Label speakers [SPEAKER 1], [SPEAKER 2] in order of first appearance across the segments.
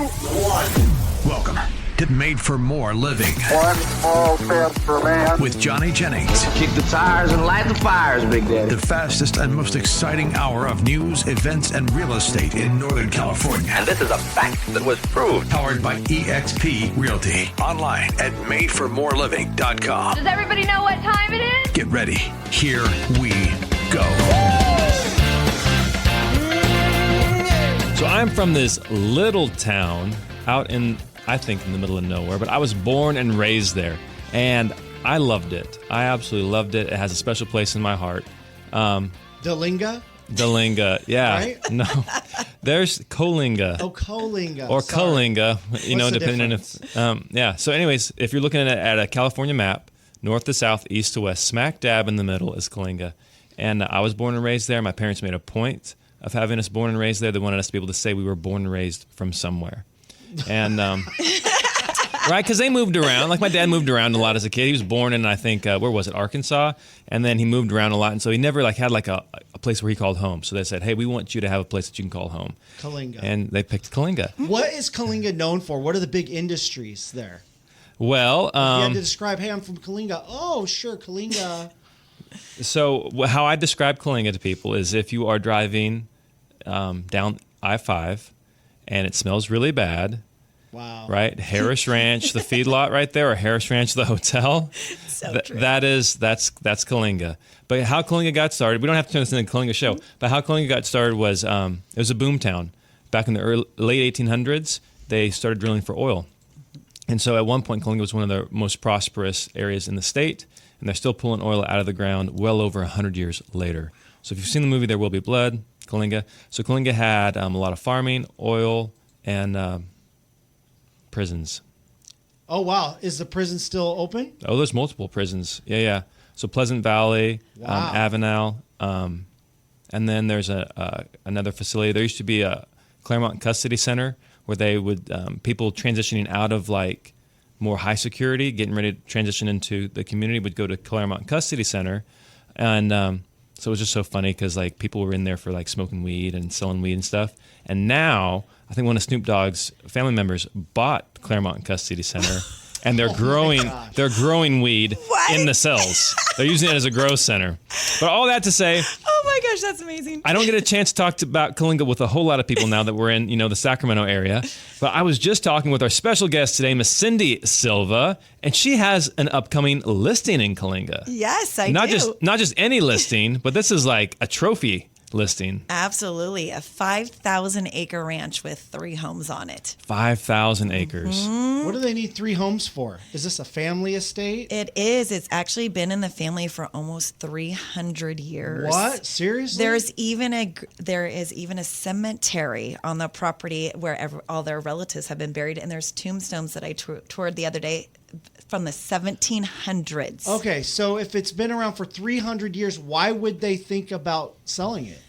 [SPEAKER 1] 1. Welcome to Made for More Living.
[SPEAKER 2] One small step for man.
[SPEAKER 1] With Johnny Jennings.
[SPEAKER 3] Kick the tires and light the fires, Big Daddy.
[SPEAKER 1] The fastest and most exciting hour of news, events, and real estate in Northern California.
[SPEAKER 4] And this is a fact that was proved.
[SPEAKER 1] Powered by eXp Realty. Online at madeformoreliving.com.
[SPEAKER 5] Does everybody know what time it is?
[SPEAKER 1] Get ready. Here we go.
[SPEAKER 6] So I'm from this little town out in, I think, in the middle of nowhere, but I was born and raised there, and I loved it. I absolutely loved it. It has a special place in my heart.
[SPEAKER 7] Coalinga?
[SPEAKER 6] Coalinga, yeah.
[SPEAKER 7] Right?
[SPEAKER 6] No, there's Coalinga.
[SPEAKER 7] Oh, Coalinga.
[SPEAKER 6] Or
[SPEAKER 7] Sorry.
[SPEAKER 6] Coalinga, you know,
[SPEAKER 7] What's the
[SPEAKER 6] depending
[SPEAKER 7] difference?
[SPEAKER 6] if, yeah. So anyways, if you're looking at a California map, north to south, east to west, smack dab in the middle is Coalinga. And I was born and raised there. My parents made a point of having us born and raised there. They wanted us to be able to say we were born and raised from somewhere. And, right, because they moved around. Like, my dad moved around a lot as a kid. He was born in, I think, where was it, Arkansas? And then he moved around a lot. And so he never, had, a place where he called home. So they said, hey, we want you to have a place that you can call home.
[SPEAKER 7] Coalinga.
[SPEAKER 6] And they picked Coalinga.
[SPEAKER 7] What is Coalinga known for? What are the big industries there?
[SPEAKER 6] Well,
[SPEAKER 7] If you had to describe, hey, I'm from Coalinga. Oh, sure, Coalinga.
[SPEAKER 6] So how I describe Coalinga to people is if you are driving down I-5 and it smells really bad,
[SPEAKER 7] Wow.
[SPEAKER 6] right? Harris Ranch, the feedlot right there, or Harris Ranch, the hotel.
[SPEAKER 8] So true.
[SPEAKER 6] That's Coalinga. But how Coalinga got started, we don't have to turn this into a Coalinga show, but how Coalinga got started was it was a boom town. Back in the late 1800s, they started drilling for oil. And so at one point, Coalinga was one of the most prosperous areas in the state, and they're still pulling oil out of the ground well over 100 years later. So if you've seen the movie There Will Be Blood, Coalinga. So Coalinga had a lot of farming, oil, and prisons.
[SPEAKER 7] Oh, wow. Is the prison still open?
[SPEAKER 6] Oh, there's multiple prisons. Yeah. So Pleasant Valley,
[SPEAKER 7] Wow.
[SPEAKER 6] Avenal, and then there's another facility. There used to be a Claremont Custody Center where they would people transitioning out of more high security, getting ready to transition into the community, would go to Claremont Custody Center, and so it was just so funny because people were in there for smoking weed and selling weed and stuff. And now I think one of Snoop Dogg's family members bought Claremont Custody Center, and they're growing weed in the cells. They're using it as a grow center. But all that to say,
[SPEAKER 8] Oh my gosh, that's amazing.
[SPEAKER 6] I don't get a chance to talk about Coalinga with a whole lot of people now that we're in, the Sacramento area. But I was just talking with our special guest today, Miss Cyndy Silva, and she has an upcoming listing in Coalinga.
[SPEAKER 8] Yes, I
[SPEAKER 6] Not
[SPEAKER 8] do.
[SPEAKER 6] Not just any listing, but this is a trophy listing.
[SPEAKER 8] Absolutely. A 5,000-acre ranch with 3 homes on it.
[SPEAKER 6] 5,000 acres.
[SPEAKER 7] What do they need 3 homes for? Is this a family estate?
[SPEAKER 8] It is. It's actually been in the family for almost 300 years.
[SPEAKER 7] What? Seriously?
[SPEAKER 8] There is even a cemetery on the property where all their relatives have been buried, and there's tombstones that I toured the other day from the 1700s.
[SPEAKER 7] Okay, so if it's been around for 300 years, why would they think about selling it?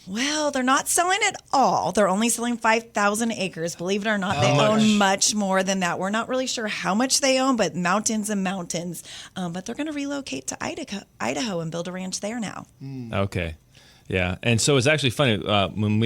[SPEAKER 8] Well, they're not selling it all. They're only selling 5,000 acres. Believe it or not, they own much more than that. We're not really sure how much they own, but mountains and mountains. But they're going to relocate to Idaho and build a ranch there now.
[SPEAKER 6] Okay. Yeah, and so it's actually funny when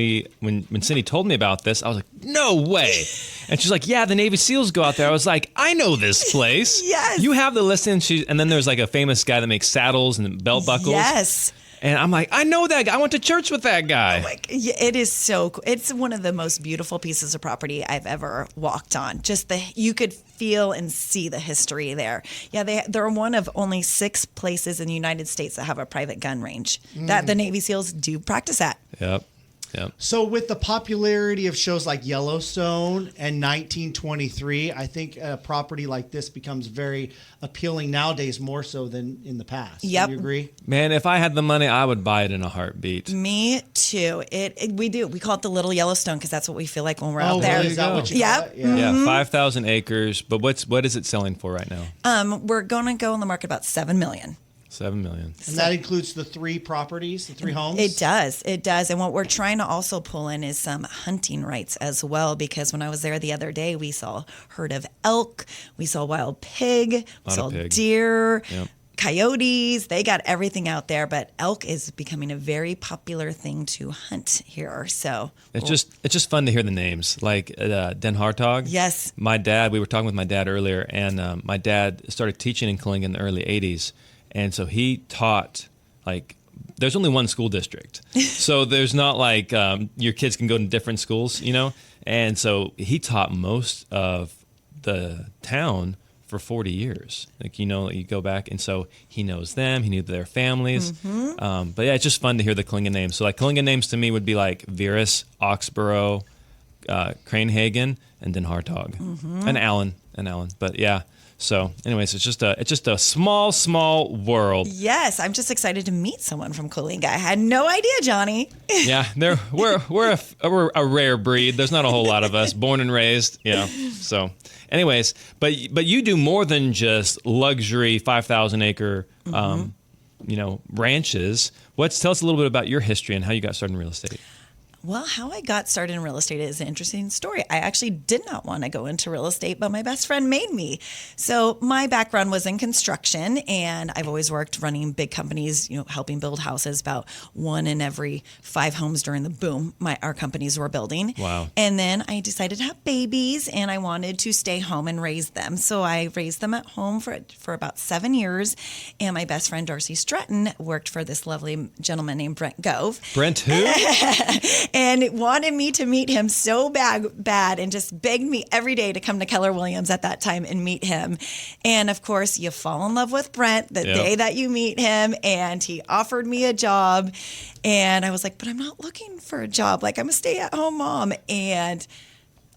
[SPEAKER 6] Cyndy told me about this, I was like, "No way!" And she's like, "Yeah, the Navy SEALs go out there." I was like, "I know this place."
[SPEAKER 8] Yes.
[SPEAKER 6] You have the listing, and then there's a famous guy that makes saddles and belt buckles.
[SPEAKER 8] Yes.
[SPEAKER 6] And I'm like, I know that guy. I went to church with that guy.
[SPEAKER 8] It is so cool. It's one of the most beautiful pieces of property I've ever walked on. You could feel and see the history there. Yeah, they're one of only 6 places in the United States that have a private gun range that the Navy SEALs do practice at.
[SPEAKER 6] Yep.
[SPEAKER 7] So with the popularity of shows like Yellowstone and 1923, I think a property like this becomes very appealing nowadays, more so than in the past.
[SPEAKER 8] Yep.
[SPEAKER 7] Do you agree?
[SPEAKER 6] Man, if I had the money, I would buy it in a heartbeat.
[SPEAKER 8] Me too. We do. We call it the Little Yellowstone because that's what we feel like when we're out
[SPEAKER 7] Oh,
[SPEAKER 8] there.
[SPEAKER 7] really? Is that what you call
[SPEAKER 8] Yep.
[SPEAKER 7] it? Yeah.
[SPEAKER 6] Yeah, 5,000 acres. But what is it selling for right now?
[SPEAKER 8] We're going to go on the market about $7 million.
[SPEAKER 6] $7 million.
[SPEAKER 7] And that includes the 3 properties, the 3 homes?
[SPEAKER 8] It does. And what we're trying to also pull in is some hunting rights as well, because when I was there the other day, we saw a herd of elk, we saw wild pig, we saw deer.
[SPEAKER 6] Yep.
[SPEAKER 8] coyotes, they got everything out there, but elk is becoming a very popular thing to hunt here. So
[SPEAKER 6] it's just fun to hear the names, like Den Hartog.
[SPEAKER 8] Yes.
[SPEAKER 6] My dad, we were talking with my dad earlier, and my dad started teaching in Coalinga in the early 80s. And so he taught, like, there's only one school district. So there's not like your kids can go to different schools, you know? And so he taught most of the town for 40 years. Like, you know, you go back, and so he knows them, he knew their families. But yeah, it's just fun to hear the Coalinga names. So like Coalinga names to me would be like Verus, Oxborough, Cranehagen, and Den Hartog, and Allen. But yeah. So, anyways, it's just a small world.
[SPEAKER 8] yes, I'm just excited to meet someone from Coalinga. I had no idea, Johnny.
[SPEAKER 6] Yeah, we're a rare breed. There's not a whole lot of us, born and raised. Yeah. So, anyways, but you do more than just luxury 5,000 acre, ranches. Tell us a little bit about your history and how you got started in real estate.
[SPEAKER 8] Well, how I got started in real estate is an interesting story. I actually did not want to go into real estate, but my best friend made me. So my background was in construction, and I've always worked running big companies, helping build houses, about 1 in every 5 homes during the boom our companies were building.
[SPEAKER 6] Wow.
[SPEAKER 8] And then I decided to have babies, and I wanted to stay home and raise them. So I raised them at home for about 7 years. And my best friend, Darcy Stratton, worked for this lovely gentleman named Brent Gove.
[SPEAKER 6] Brent who?
[SPEAKER 8] And wanted me to meet him so bad and just begged me every day to come to Keller Williams at that time and meet him. And of course, you fall in love with Brent the day that you meet him, and he offered me a job. And I was like, but I'm not looking for a job. Like, I'm a stay-at-home mom. And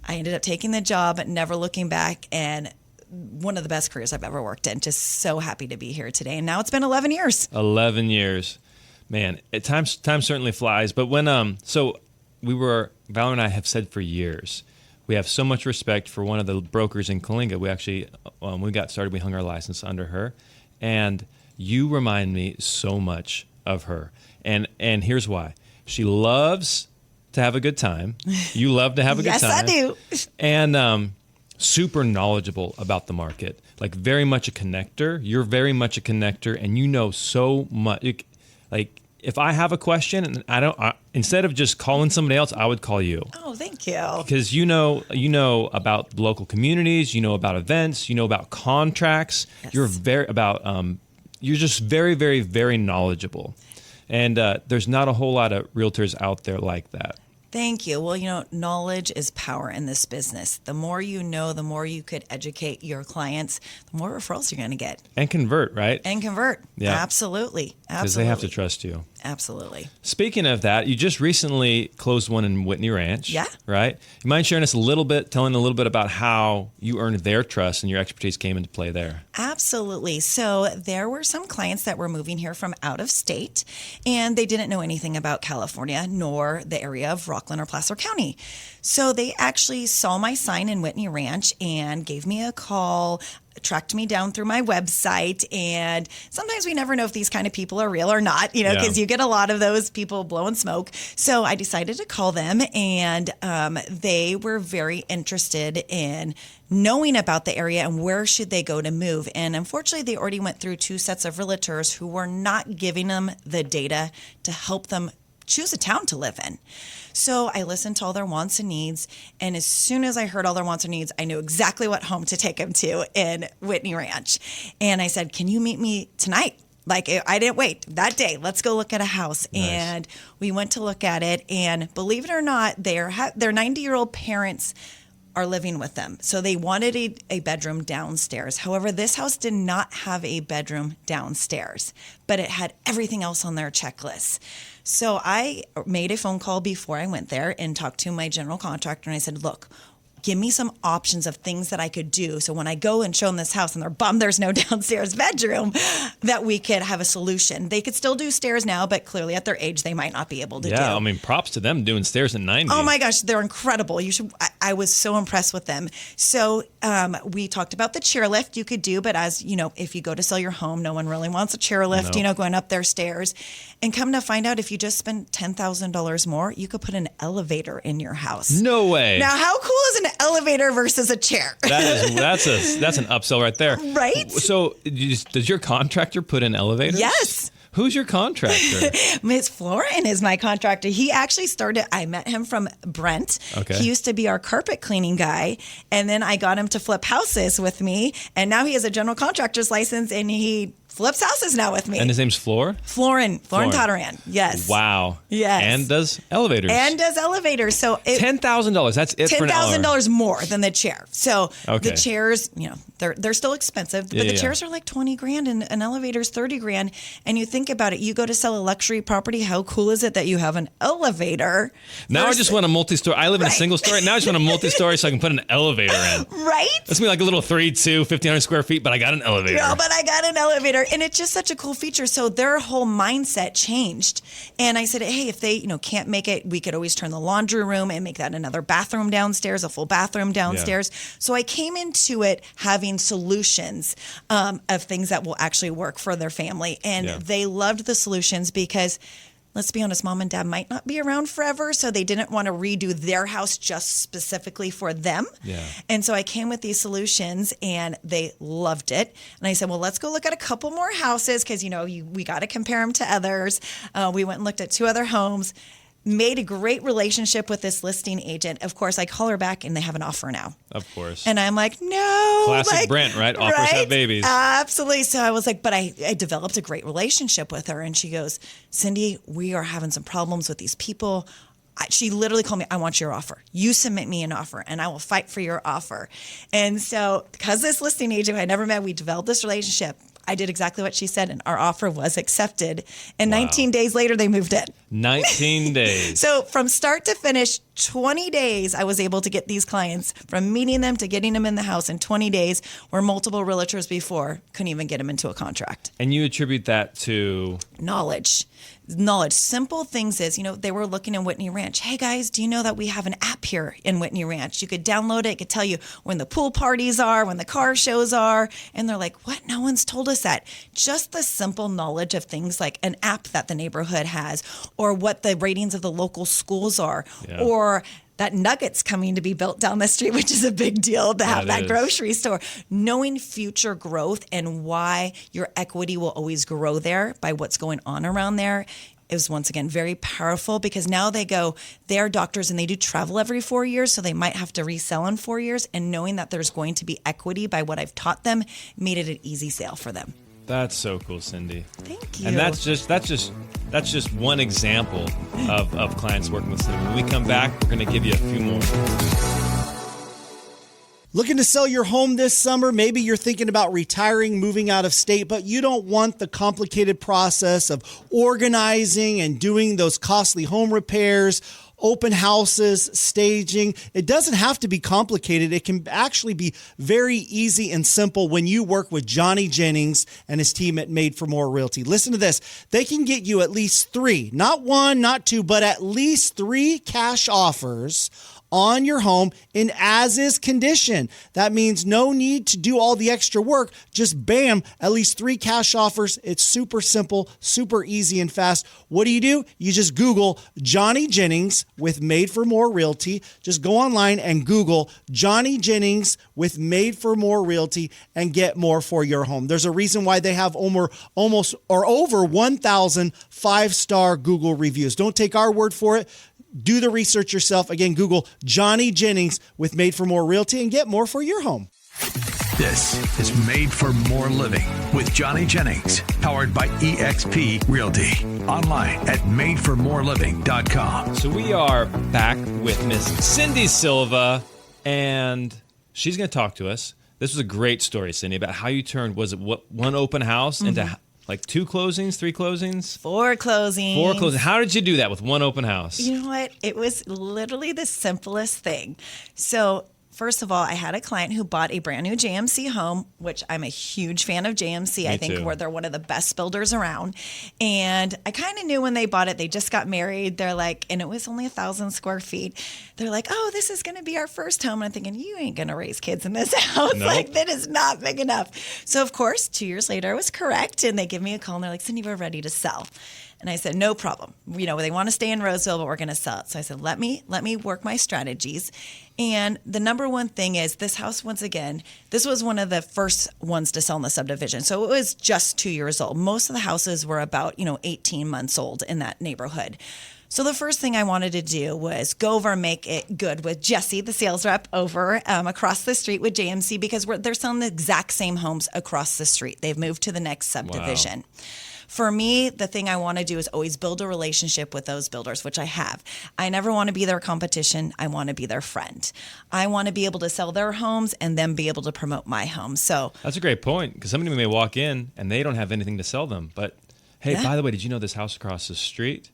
[SPEAKER 8] I ended up taking the job, never looking back, and one of the best careers I've ever worked in. Just so happy to be here today. And now it's been 11 years.
[SPEAKER 6] 11 years. Man, time certainly flies. But when Val and I have said for years, we have so much respect for one of the brokers in Coalinga. We actually, when we got started, we hung our license under her, and you remind me so much of her. And here's why: she loves to have a good time. You love to have a good time.
[SPEAKER 8] Yes, I do.
[SPEAKER 6] And super knowledgeable about the market, like very much a connector. You're very much a connector, and you know so much. Like, if I have a question and instead of just calling somebody else, I would call you.
[SPEAKER 8] Oh, thank you.
[SPEAKER 6] Because you know about local communities, you know about events, you know about contracts.
[SPEAKER 8] Yes.
[SPEAKER 6] You're just very, very, very knowledgeable. And there's not a whole lot of realtors out there like that.
[SPEAKER 8] Thank you. Well, knowledge is power in this business. The more you know, the more you could educate your clients, the more referrals you're going to get.
[SPEAKER 6] And convert, right?
[SPEAKER 8] And convert.
[SPEAKER 6] Yeah.
[SPEAKER 8] Absolutely.
[SPEAKER 6] Because they have to trust you.
[SPEAKER 8] Absolutely.
[SPEAKER 6] Speaking of that, you just recently closed one in Whitney Ranch.
[SPEAKER 8] Yeah.
[SPEAKER 6] Right? You mind sharing us telling a little bit about how you earned their trust and your expertise came into play there?
[SPEAKER 8] Absolutely. So there were some clients that were moving here from out of state, and they didn't know anything about California nor the area of Rockland or Placer County. So they actually saw my sign in Whitney Ranch and gave me a call, tracked me down through my website. And sometimes we never know if these kind of people are real or not, because you get a lot of those people blowing smoke. So I decided to call them, and they were very interested in knowing about the area and where should they go to move. And unfortunately, they already went through 2 sets of realtors who were not giving them the data to help them choose a town to live in. So I listened to all their wants and needs, and as soon as I heard all their wants and needs, I knew exactly what home to take them to in Whitney Ranch. And I said, can you meet me tonight? Like, I didn't wait that day. Let's go look at a house.
[SPEAKER 6] Nice.
[SPEAKER 8] And we went to look at it, and believe it or not, their 90-year-old parents are living with them. So they wanted a bedroom downstairs. However, this house did not have a bedroom downstairs, but it had everything else on their checklist. So I made a phone call before I went there and talked to my general contractor, and I said, look, give me some options of things that I could do. So when I go and show them this house and they're bummed there's no downstairs bedroom, that we could have a solution. They could still do stairs now, but clearly at their age, they might not be able to do.
[SPEAKER 6] Yeah, I mean, props to them doing stairs at 90.
[SPEAKER 8] Oh my gosh, they're incredible. I was so impressed with them. So we talked about the chairlift you could do, but as you know, if you go to sell your home, no one really wants a chairlift,
[SPEAKER 6] No.
[SPEAKER 8] Going up their stairs. And come to find out, if you just spend $10,000 more, you could put an elevator in your house.
[SPEAKER 6] No way.
[SPEAKER 8] Now, how cool was an elevator versus a chair.
[SPEAKER 6] That's an upsell right there.
[SPEAKER 8] Right?
[SPEAKER 6] So does your contractor put in elevators?
[SPEAKER 8] Yes.
[SPEAKER 6] Who's your contractor?
[SPEAKER 8] Miss Florin is my contractor. He actually I met him from Brent.
[SPEAKER 6] Okay.
[SPEAKER 8] He used to be our carpet cleaning guy. And then I got him to flip houses with me. And now he has a general contractor's license and he flips houses now with me.
[SPEAKER 6] And his name's
[SPEAKER 8] Florin Tataran. Yes.
[SPEAKER 6] Wow.
[SPEAKER 8] Yes.
[SPEAKER 6] And does elevators.
[SPEAKER 8] So
[SPEAKER 6] $10,000. That's it for an hour.
[SPEAKER 8] $10,000 more than the chair. So
[SPEAKER 6] Okay.
[SPEAKER 8] the chairs, they're still expensive, but the chairs are like 20 grand and an elevator's 30 grand. And you think about it, you go to sell a luxury property. How cool is it that you have an elevator?
[SPEAKER 6] Now I just want a multi-story. I live in a single story. Now I just want a multi-story so I can put an elevator in.
[SPEAKER 8] Right?
[SPEAKER 6] That's me like a little 3-2, 1,500 square feet, but I got an elevator.
[SPEAKER 8] No, but I got an elevator. And it's just such a cool feature. So their whole mindset changed. And I said, hey, if they can't make it, we could always turn the laundry room and make that another bathroom downstairs, a full bathroom downstairs. Yeah. So I came into it having solutions of things that will actually work for their family. And they loved the solutions because, let's be honest, mom and dad might not be around forever, so they didn't want to redo their house just specifically for them. Yeah. And so I came with these solutions, and they loved it. And I said, well, let's go look at a couple more houses because, we got to compare them to others. We went and looked at 2 other homes. Made a great relationship with this listing agent. Of course, I call her back and they have an offer now.
[SPEAKER 6] Of course.
[SPEAKER 8] And I'm like, no.
[SPEAKER 6] Classic Brent, right? Offers have babies.
[SPEAKER 8] Absolutely. So I was like, but I developed a great relationship with her. And she goes, Cyndy, we are having some problems with these people. She literally called me, I want your offer. You submit me an offer and I will fight for your offer. And so because this listing agent I never met, we developed this relationship. I did exactly what she said, and our offer was accepted. And 19 days later, they moved in.
[SPEAKER 6] 19 days.
[SPEAKER 8] So from start to finish, 20 days, I was able to get these clients from meeting them to getting them in the house in 20 days, where multiple realtors before couldn't even get them into a contract.
[SPEAKER 6] And you attribute that to?
[SPEAKER 8] Knowledge. Simple things is, they were looking in Whitney Ranch. Hey guys, do you know that we have an app here in Whitney Ranch? You could download it. It could tell you when the pool parties are, when the car shows are. And they're like, what? No one's told us that. Just the simple knowledge of things like an app that the neighborhood has, or what the ratings of the local schools are, or that Nugget's coming to be built down the street, which is a big deal to have that grocery store. Knowing future growth and why your equity will always grow there by what's going on around there is, once again, very powerful, because now they're doctors and they do travel every 4 years, so they might have to resell in 4 years. And knowing that there's going to be equity by what I've taught them made it an easy sale for them.
[SPEAKER 6] That's so cool, Cyndy.
[SPEAKER 8] Thank you.
[SPEAKER 6] And that's just one example of clients working with Cyndy. When we come back, we're going to give you a few more.
[SPEAKER 7] Looking to sell your home this summer? Maybe you're thinking about retiring, moving out of state, but you don't want the complicated process of organizing and doing those costly home repairs, open houses, staging. It doesn't have to be complicated. It can actually be very easy and simple when you work with Johnny Jennings and his team at Made for More Realty. Listen to this. They can get you at least 3, not 1, not 2, but at least 3 cash offers on your home in as-is condition. That means no need to do all the extra work. Just bam, at least 3 cash offers. It's super simple, super easy and fast. What do? You just Google Johnny Jennings with Made for More Realty. Just go online and Google Johnny Jennings with Made for More Realty and get more for your home. There's a reason why they have over 1,000 5-star Google reviews. Don't take our word for it. Do the research yourself. Again, Google Johnny Jennings with Made for More Realty and get more for your home.
[SPEAKER 1] This is Made for More Living with Johnny Jennings, powered by eXp Realty. Online at madeformoreliving.com.
[SPEAKER 6] So we are back with Miss Cyndy Silva, and she's going to talk to us. This was a great story, Cyndy, about how you turned, one open house into like 2 closings, 3 closings?
[SPEAKER 8] 4 closings.
[SPEAKER 6] 4 closings. How did you do that with one open house?
[SPEAKER 8] You know what? It was literally the simplest thing. So first of all, I had a client who bought a brand new JMC home, which I'm a huge fan of JMC. I think they're one of the best builders around. And I kind of knew when they bought it, they just got married. They're like, and it was only 1,000 square feet. They're like, oh, this is going to be our first home. And I'm thinking, you ain't going to raise kids in this house.
[SPEAKER 6] Nope.
[SPEAKER 8] Like, that is not big enough. So of course, 2 years later, I was correct. And they give me a call and they're like, Cyndy, we're ready to sell. And I said, no problem. You know, they want to stay in Roseville, but we're going to sell it. So I said, let me work my strategies. And the number one thing is this house, once again, this was one of the first ones to sell in the subdivision. So it was just 2 years old. Most of the houses were about, 18 months old in that neighborhood. So the first thing I wanted to do was go over and make it good with Jesse, the sales rep, over across the street with JMC, because they're selling the exact same homes across the street. They've moved to the next subdivision. Wow. For me, the thing I want to do is always build a relationship with those builders, which I have. I never want to be their competition. I want to be their friend. I want to be able to sell their homes and then be able to promote my home. So
[SPEAKER 6] that's a great point, because somebody may walk in and they don't have anything to sell them. But, hey, by the way, did you know this house across the street?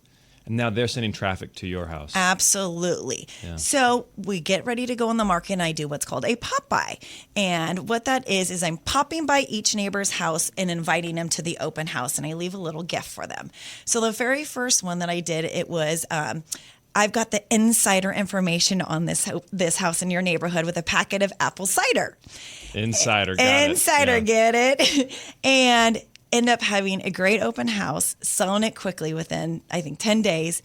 [SPEAKER 6] And now they're sending traffic to your house.
[SPEAKER 8] Absolutely.
[SPEAKER 6] Yeah.
[SPEAKER 8] So we get ready to go in the market, and I do what's called a pop by. And what that is I'm popping by each neighbor's house and inviting them to the open house, and I leave a little gift for them. So the very first one that I did, it was I've got the insider information on this house in your neighborhood with a packet of apple cider.
[SPEAKER 6] Get
[SPEAKER 8] it? And end up having a great open house, selling it quickly within, I think, 10 days.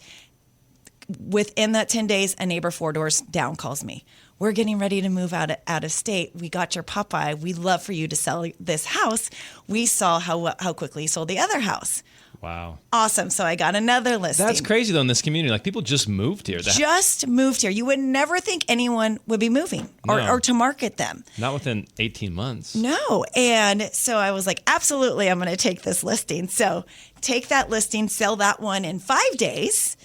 [SPEAKER 8] Within that 10 days, a neighbor 4 doors down calls me. We're getting ready to move out of state. We got your Popeye. We'd love for you to sell this house. We saw how quickly you sold the other house.
[SPEAKER 6] Wow.
[SPEAKER 8] Awesome. So I got another listing.
[SPEAKER 6] That's crazy, though, in this community. Like, people just moved here.
[SPEAKER 8] Just moved here. You would never think anyone would be moving or to market them.
[SPEAKER 6] Not within 18 months.
[SPEAKER 8] No. And so I was like, absolutely, I'm going to take this listing. So take that listing, sell that one in 5 days.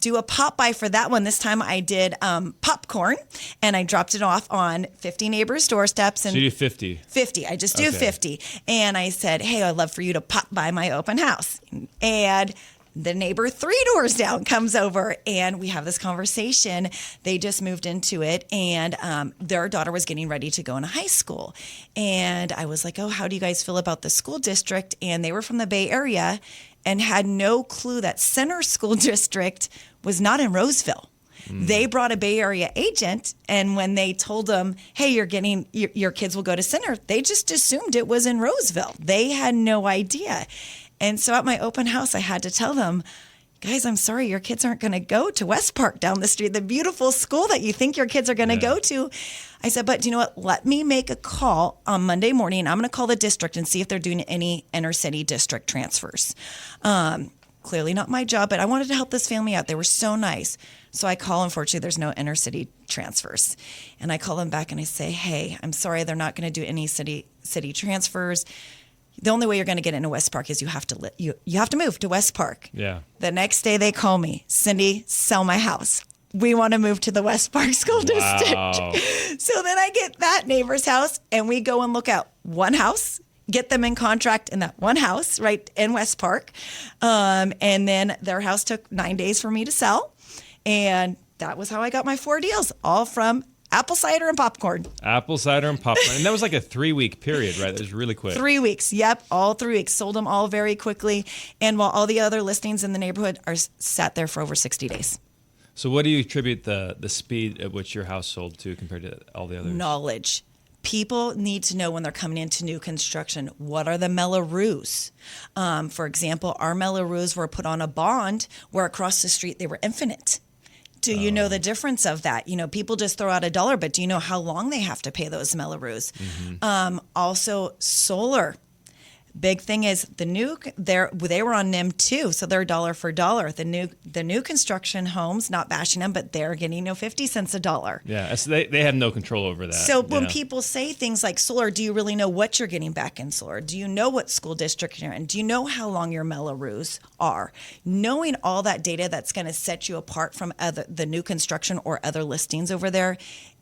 [SPEAKER 8] Do a pop by for that one. This time I did popcorn, and I dropped it off on 50 neighbors' doorsteps. And
[SPEAKER 6] so you do 50?
[SPEAKER 8] 50. I just do 50. And I said, hey, I'd love for you to pop by my open house. And the neighbor 3 doors down comes over, and we have this conversation. They just moved into it, and their daughter was getting ready to go into high school. And I was like, oh, how do you guys feel about the school district? And they were from the Bay Area and had no clue that Center School District was not in Roseville. They brought a Bay Area agent, and when they told them, hey, your kids will go to Center, they just assumed it was in Roseville. They had no idea. And so at my open house, I had to tell them, guys, I'm sorry, your kids aren't going to go to West Park down the street, the beautiful school that you think your kids are going to go to. I said, but you know what? Let me make a call on Monday morning. I'm going to call the district and see if they're doing any inner city district transfers. Clearly not my job, but I wanted to help this family out. They were so nice. So I call, unfortunately, there's no inner city transfers. And I call them back and I say, hey, I'm sorry, they're not going to do any city transfers. The only way you're going to get into West Park is you have to you have to move to West Park.
[SPEAKER 6] Yeah.
[SPEAKER 8] The next day they call me, Cyndy, sell my house. We want to move to the West Park School District. So then I get that neighbor's house, and we go and look at one house, get them in contract in that one house right in West Park. And then their house took 9 days for me to sell. And that was how I got my 4 deals, all from apple cider and popcorn.
[SPEAKER 6] Apple cider and popcorn. And that was like a 3-week period, right? That was really quick.
[SPEAKER 8] 3 weeks. Yep. All 3 weeks. Sold them all very quickly. And while all the other listings in the neighborhood are sat there for over 60 days.
[SPEAKER 6] So what do you attribute the speed at which your house sold to compared to all the others?
[SPEAKER 8] Knowledge. People need to know when they're coming into new construction, what are the Mellorees? For example, our Mellorees were put on a bond where across the street they were infinite. Do you know the difference of that? You know, people just throw out $1, but do you know how long they have to pay those Mellorees? Mm-hmm. Also, solar. Big thing is they were on NIM too, so they're dollar for dollar. The new construction homes, not bashing them, but they're getting 50 cents a dollar.
[SPEAKER 6] Yeah, so they have no control over that.
[SPEAKER 8] So when people say things like solar, do you really know what you're getting back in solar? Do you know what school district you're in? Do you know how long your Mellorees are? Knowing all that data that's going to set you apart from the new construction or other listings over there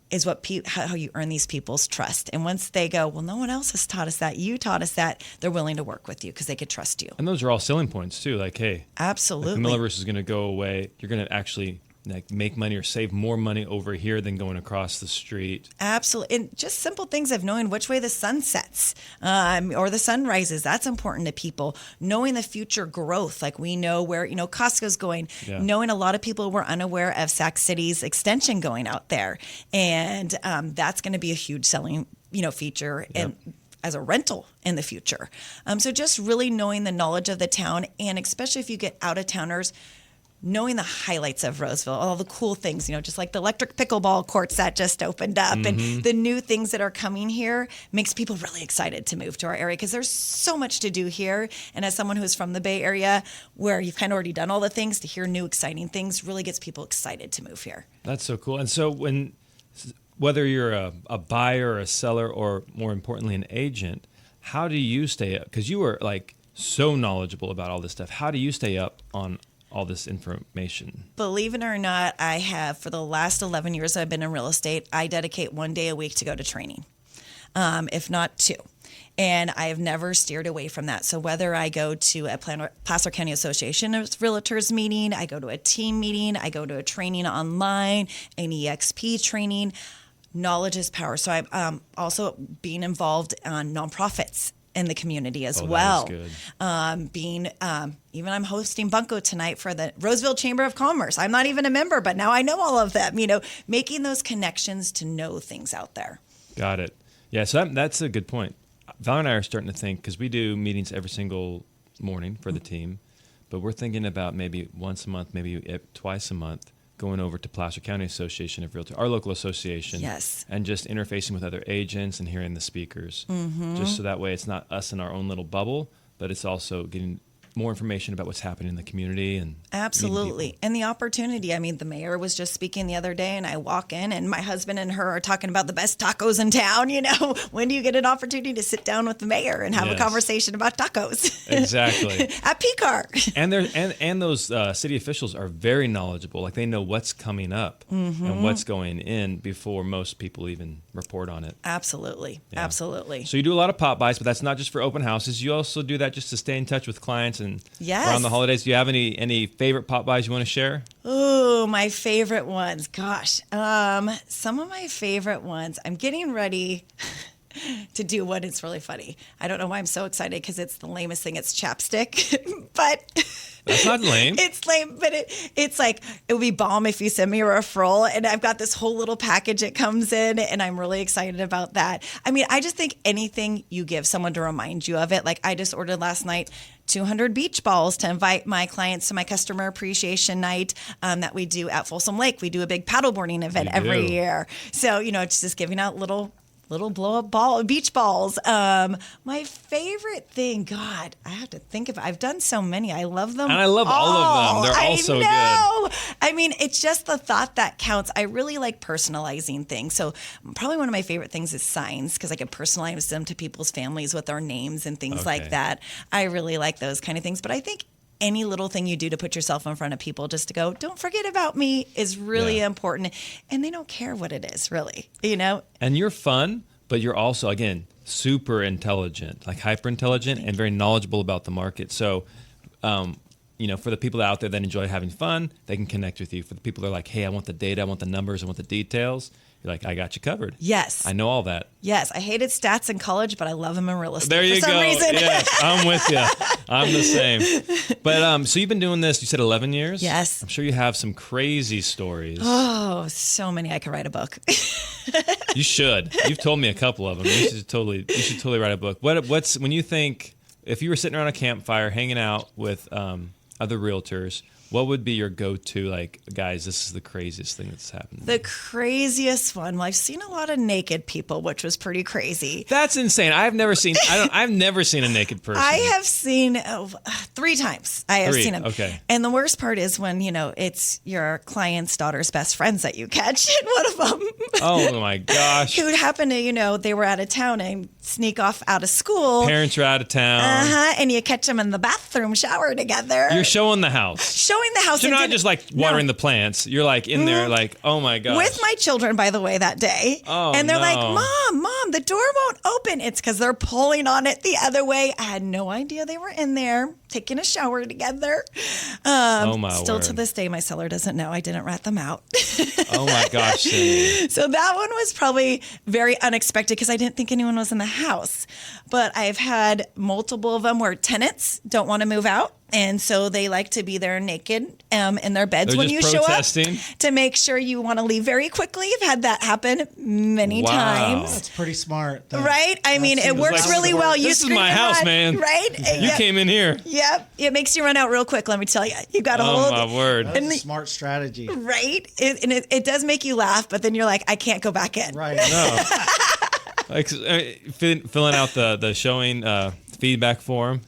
[SPEAKER 8] is how you earn these people's trust. And once they go, well, no one else has taught us that, you taught us that, they're willing to work with you because they could trust you.
[SPEAKER 6] And those are all selling points too. Like, hey,
[SPEAKER 8] absolutely,
[SPEAKER 6] the Mellorees is going to go away. You're going to actually make money or save more money over here than going across the street.
[SPEAKER 8] Absolutely. And just simple things of knowing which way the sun sets or the sun rises. That's important to people. Knowing the future growth, like we know where, Costco's going. Yeah. Knowing a lot of people were unaware of Sac City's extension going out there. And that's going to be a huge selling, feature.
[SPEAKER 6] Yep.
[SPEAKER 8] And as a rental in the future. So just really knowing the knowledge of the town, and especially if you get out of towners, knowing the highlights of Roseville, all the cool things, just like the electric pickleball courts that just opened up and the new things that are coming here makes people really excited to move to our area because there's so much to do here. And as someone who's from the Bay Area where you've kind of already done all the things, to hear new exciting things really gets people excited to move here.
[SPEAKER 6] That's so cool. And so whether you're a buyer or a seller or more importantly an agent, how do you stay up? Because you are like so knowledgeable about all this stuff. How do you stay up on all this information?
[SPEAKER 8] Believe it or not, I have, for the last 11 years I've been in real estate, I dedicate 1 day a week to go to training, if not 2. And I have never steered away from that. So whether I go to a Placer County Association of Realtors meeting, I go to a team meeting, I go to a training online, an EXP training, knowledge is power. So I'm also being involved on nonprofits in the community as well.
[SPEAKER 6] That is good.
[SPEAKER 8] Even I'm hosting Bunko tonight for the Roseville Chamber of Commerce. I'm not even a member, but now I know all of them, making those connections to know things out there.
[SPEAKER 6] Got it. Yeah, so that's a good point. Val and I are starting to think, because we do meetings every single morning for the team, but we're thinking about maybe once a month, maybe twice a month, going over to Placer County Association of Realtors, our local association,
[SPEAKER 8] yes,
[SPEAKER 6] and just interfacing with other agents and hearing the speakers, just so that way it's not us in our own little bubble, but it's also getting more information about what's happening in the community and
[SPEAKER 8] absolutely. And the opportunity. I mean, the mayor was just speaking the other day and I walk in and my husband and her are talking about the best tacos in town. When do you get an opportunity to sit down with the mayor and have a conversation about tacos?
[SPEAKER 6] Exactly.
[SPEAKER 8] At PCAR.
[SPEAKER 6] And those city officials are very knowledgeable. Like they know what's coming up and what's going in before most people even report on it.
[SPEAKER 8] Absolutely.
[SPEAKER 6] Yeah.
[SPEAKER 8] Absolutely.
[SPEAKER 6] So you do a lot of pop buys, but that's not just for open houses. You also do that just to stay in touch with clients and around the holidays. Do you have any favorite pop buys you want to share?
[SPEAKER 8] Oh, my favorite ones. Gosh. Some of my favorite ones. I'm getting ready to do one. It's really funny. I don't know why I'm so excited because it's the lamest thing. It's chapstick, but
[SPEAKER 6] that's not lame.
[SPEAKER 8] It's lame, but it's like, it would be bomb if you send me a referral. And I've got this whole little package it comes in and I'm really excited about that. I mean, I just think anything you give someone to remind you of it. Like I just ordered last night 200 beach balls to invite my clients to my customer appreciation night that we do at Folsom Lake. We do a big paddleboarding event every year. So, it's just giving out little blow up beach balls. My favorite thing, God, I have to think of it. I've done so many. I love them.
[SPEAKER 6] And I love all of them. They're all so good.
[SPEAKER 8] I mean, it's just the thought that counts. I really like personalizing things. So probably one of my favorite things is signs because I can personalize them to people's families with their names and things like that. I really like those kind of things. But I think any little thing you do to put yourself in front of people just to go, don't forget about me, is really important. And they don't care what it is, really,
[SPEAKER 6] And you're fun, but you're also, again, super intelligent, like hyper intelligent and very knowledgeable about the market. So, for the people out there that enjoy having fun, they can connect with you. For the people that are like, hey, I want the data, I want the numbers, I want the details, you're like, I got you covered.
[SPEAKER 8] Yes.
[SPEAKER 6] I know all that.
[SPEAKER 8] Yes. I hated stats in college, but I love them in real estate.
[SPEAKER 6] There you
[SPEAKER 8] for some
[SPEAKER 6] go.
[SPEAKER 8] reason.
[SPEAKER 6] Yes, I'm with you. I'm the same. But so you've been doing this, you said 11 years?
[SPEAKER 8] Yes.
[SPEAKER 6] I'm sure you have some crazy stories.
[SPEAKER 8] Oh, so many. I could write a book.
[SPEAKER 6] You should. You've told me a couple of them. You should totally write a book. What's when you think, if you were sitting around a campfire hanging out with other realtors, what would be your go-to, like, guys, this is the craziest thing that's happened?
[SPEAKER 8] The craziest one. Well, I've seen a lot of naked people, which was pretty crazy.
[SPEAKER 6] That's insane. I've never seen a naked person.
[SPEAKER 8] I have seen 3 times. I have seen them.
[SPEAKER 6] Okay.
[SPEAKER 8] And the worst part is when, it's your client's daughter's best friends that you catch. And one of them.
[SPEAKER 6] Oh my gosh.
[SPEAKER 8] Who happened to, they were out of town and sneak off out of school.
[SPEAKER 6] Parents are out of town.
[SPEAKER 8] And you catch them in the bathroom shower together.
[SPEAKER 6] You're showing the house.
[SPEAKER 8] Showing the house.
[SPEAKER 6] So you're not just like watering the plants. You're like in there like, oh my gosh.
[SPEAKER 8] With my children, by the way, that day.
[SPEAKER 6] Oh,
[SPEAKER 8] and they're
[SPEAKER 6] no.
[SPEAKER 8] like, Mom, the door won't open. It's because they're pulling on it the other way. I had no idea they were in there taking a shower together.
[SPEAKER 6] Oh my
[SPEAKER 8] Still
[SPEAKER 6] word.
[SPEAKER 8] to this day, my seller doesn't know. I didn't rat them out.
[SPEAKER 6] Oh my gosh. Cindy.
[SPEAKER 8] So that one was probably very unexpected because I didn't think anyone was in the house. But I've had multiple of them where tenants don't want to move out. And so they like to be there naked in their beds
[SPEAKER 6] They're
[SPEAKER 8] when
[SPEAKER 6] just
[SPEAKER 8] you
[SPEAKER 6] protesting.
[SPEAKER 8] show up to make sure you want to leave very quickly. I've had that happen many
[SPEAKER 6] Wow.
[SPEAKER 8] times.
[SPEAKER 7] That's pretty smart.
[SPEAKER 8] Right? I mean, it
[SPEAKER 7] seems
[SPEAKER 8] works
[SPEAKER 6] like-
[SPEAKER 8] really well. You
[SPEAKER 6] This is
[SPEAKER 8] scream
[SPEAKER 6] my
[SPEAKER 8] and
[SPEAKER 6] house,
[SPEAKER 8] run,
[SPEAKER 6] man.
[SPEAKER 8] Right?
[SPEAKER 6] You came in here.
[SPEAKER 8] Yep. It makes you run out real quick, let me tell you. You got to
[SPEAKER 6] Oh,
[SPEAKER 8] hold.
[SPEAKER 6] my word.
[SPEAKER 7] That's
[SPEAKER 8] And
[SPEAKER 7] a
[SPEAKER 8] the-
[SPEAKER 7] smart strategy.
[SPEAKER 8] Right? It does make you laugh, but then you're like, I can't go back in.
[SPEAKER 7] Right.
[SPEAKER 6] No. Like, filling out the showing feedback form.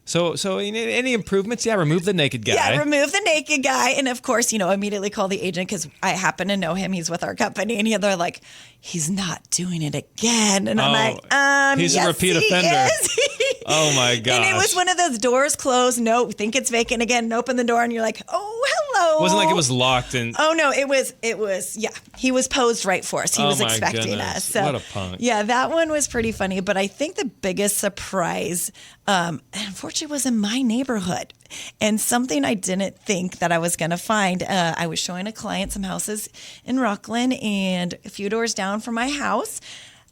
[SPEAKER 6] So any improvements? Yeah, remove the naked guy.
[SPEAKER 8] Yeah, remove the naked guy. And of course, immediately call the agent because I happen to know him. He's with our company. And they're like, he's not doing it again. And I'm like,
[SPEAKER 6] he's a
[SPEAKER 8] yes,
[SPEAKER 6] repeat
[SPEAKER 8] he
[SPEAKER 6] offender.
[SPEAKER 8] is.
[SPEAKER 6] Oh, my gosh.
[SPEAKER 8] And it was one of those doors closed. No, think it's vacant again. And open the door. And you're like, oh, hello.
[SPEAKER 6] It wasn't like it was locked.
[SPEAKER 8] Oh, no, it was, yeah. He was posed right for us. He was
[SPEAKER 6] my
[SPEAKER 8] expecting
[SPEAKER 6] goodness.
[SPEAKER 8] us. So,
[SPEAKER 6] What a punk.
[SPEAKER 8] Yeah, that one was pretty funny. But I think the biggest surprise, unfortunately, was in my neighborhood. And something I didn't think that I was going to find. I was showing a client some houses in Rockland and a few doors down from my house.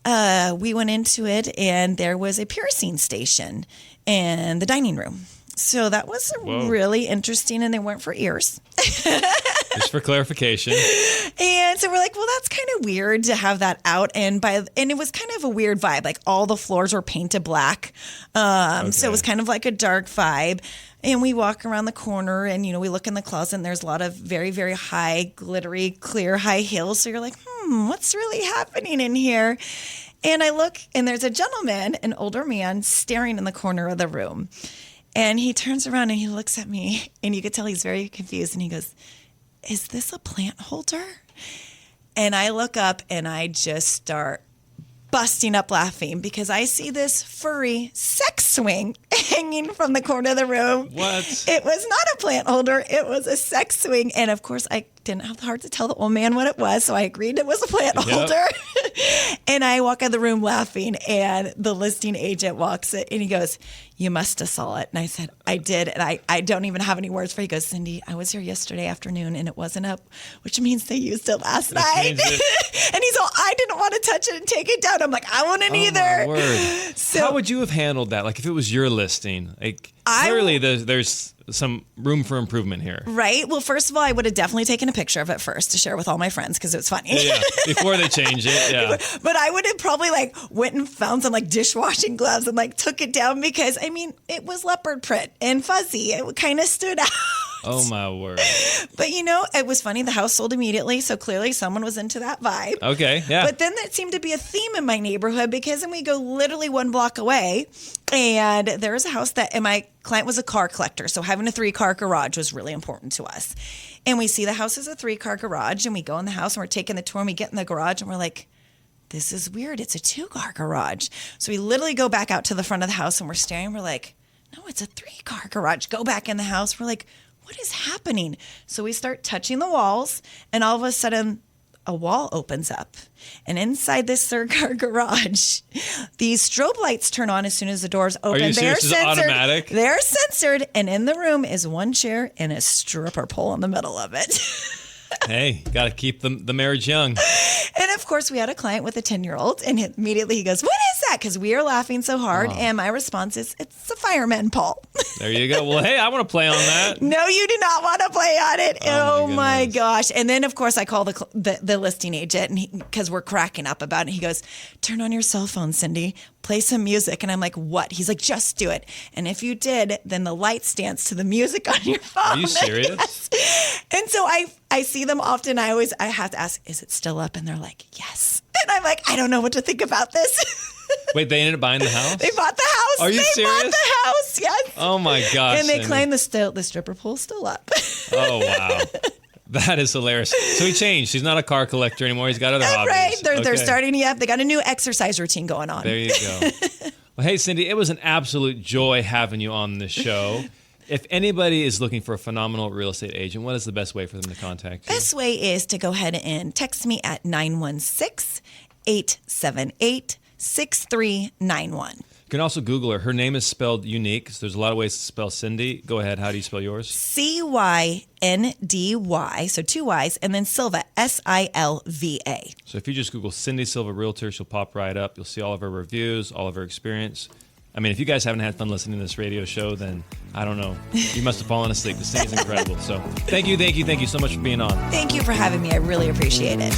[SPEAKER 8] We went into it and there was a piercing station in the dining room. So that was really interesting, and they weren't for ears.
[SPEAKER 6] Just for clarification.
[SPEAKER 8] And so we're like, well, that's kind of weird to have that out. And it was kind of a weird vibe. Like all the floors were painted black. So it was kind of like a dark vibe. And we walk around the corner and, we look in the closet and there's a lot of very, very high, glittery, clear high heels. So you're like, what's really happening in here? And I look and there's a gentleman, an older man, staring in the corner of the room. And he turns around and he looks at me and you could tell he's very confused. And he goes, is this a plant holder? And I look up and I just start busting up laughing because I see this furry sex swing hanging from the corner of the room.
[SPEAKER 6] What?
[SPEAKER 8] It was not a plant holder. It was a sex swing. And of course, I didn't have the heart to tell the old man what it was. So I agreed it was a plant holder. And I walk out of the room laughing. And the listing agent walks in and he goes, you must have saw it. And I said, I did. And I don't even have any words for it. He goes, Cyndy, I was here yesterday afternoon and it wasn't up, which means they used it last night. And he's all, I didn't want to touch it and take it down. I'm like, I wouldn't either.
[SPEAKER 6] My word.
[SPEAKER 8] So,
[SPEAKER 6] how would you have handled that? Like if it was your listing, like clearly there's some room for improvement here.
[SPEAKER 8] Right. Well, first of all, I would have definitely taken a picture of it first to share with all my friends because it was funny.
[SPEAKER 6] Yeah, before they change it. Yeah.
[SPEAKER 8] But I would have probably went and found some dishwashing gloves and took it down because it was leopard print and fuzzy. It kind of stood out.
[SPEAKER 6] Oh my word.
[SPEAKER 8] But it was funny. The house sold immediately. So clearly someone was into that vibe.
[SPEAKER 6] Okay. Yeah.
[SPEAKER 8] But then there seemed to be a theme in my neighborhood because then we go literally 1 block away and there's a house and my client was a car collector. So having a 3-car garage was really important to us. And we see the house is a 3-car garage and we go in the house and we're taking the tour and we get in the garage and we're like, this is weird. It's a 2-car garage. So we literally go back out to the front of the house and we're staring. We're like, no, it's a 3-car garage. Go back in the house. We're like, what is happening? So we start touching the walls and all of a sudden a wall opens up. And inside this 3-car garage, these strobe lights turn on as soon as the doors open.
[SPEAKER 6] Are you serious? This is automatic?
[SPEAKER 8] They're censored. And in the room is 1 chair and a stripper pole in the middle of it.
[SPEAKER 6] Hey, got to keep the marriage young.
[SPEAKER 8] And of course, we had a client with a 10-year-old, and immediately he goes, what is that? Because we are laughing so hard. And my response is, it's a fireman pole.
[SPEAKER 6] There you go. Well, hey, I want to play on that.
[SPEAKER 8] No, you do not want to play on it.
[SPEAKER 6] Oh,
[SPEAKER 8] my gosh. And then, of course, I call the listing agent because we're cracking up about it. He goes, turn on your cell phone, Cyndy. Play some music. And I'm like, what? He's like, just do it. And if you did, then the lights dance to the music on your phone.
[SPEAKER 6] Are you serious?
[SPEAKER 8] Yes. And so I see them often. I have to ask, is it still up? And they're like, yes. And I'm like, I don't know what to think about this.
[SPEAKER 6] Wait, they ended up buying the house?
[SPEAKER 8] They bought the house.
[SPEAKER 6] Are you serious?
[SPEAKER 8] They bought the house, yes.
[SPEAKER 6] Oh, my gosh.
[SPEAKER 8] And they
[SPEAKER 6] Cyndy.
[SPEAKER 8] claim the stripper pole's still up.
[SPEAKER 6] Oh, wow. That is hilarious. So he changed. He's not a car collector anymore. He's got other hobbies.
[SPEAKER 8] Right. They're
[SPEAKER 6] Okay.
[SPEAKER 8] starting, they got a new exercise routine going on.
[SPEAKER 6] There you go. Well, hey, Cyndy, it was an absolute joy having you on the show. If anybody is looking for a phenomenal real estate agent, what is the best way for them to contact you?
[SPEAKER 8] Best way is to go ahead and text me at 916-878-6391.
[SPEAKER 6] You can also Google her. Her name is spelled unique, so there's a lot of ways to spell Cyndy. Go ahead. How do you spell yours?
[SPEAKER 8] Cyndy, so 2 Y's, and then Silva, Silva.
[SPEAKER 6] So if you just Google Cyndy Silva Realtor, she'll pop right up. You'll see all of her reviews, all of her experience. I mean, if you guys haven't had fun listening to this radio show, then I don't know. You must have fallen asleep. This thing is incredible. So thank you so much for being on.
[SPEAKER 8] Thank you for having me. I really appreciate it.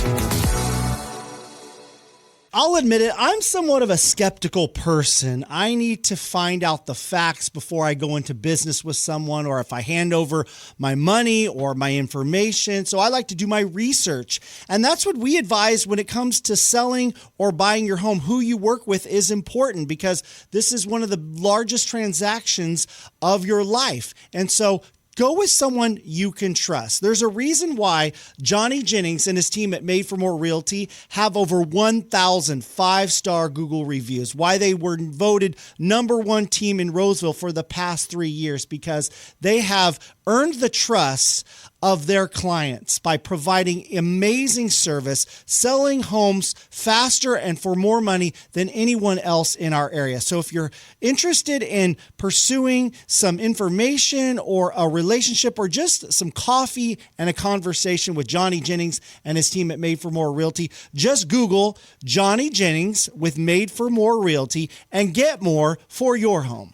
[SPEAKER 7] I'll admit it, I'm somewhat of a skeptical person. I need to find out the facts before I go into business with someone, or if I hand over my money or my information. So I like to do my research. And that's what we advise when it comes to selling or buying your home. Who you work with is important, because this is one of the largest transactions of your life. And so go with someone you can trust. There's a reason why Johnny Jennings and his team at Made for More Realty have over 1,000 five-star Google reviews, why they were voted #1 team in Roseville for the past 3 years, because they have earned the trust of their clients by providing amazing service, selling homes faster and for more money than anyone else in our area. So if you're interested in pursuing some information or a relationship or just some coffee and a conversation with Johnny Jennings and his team at Made for More Realty, just Google Johnny Jennings with Made for More Realty and get more for your home.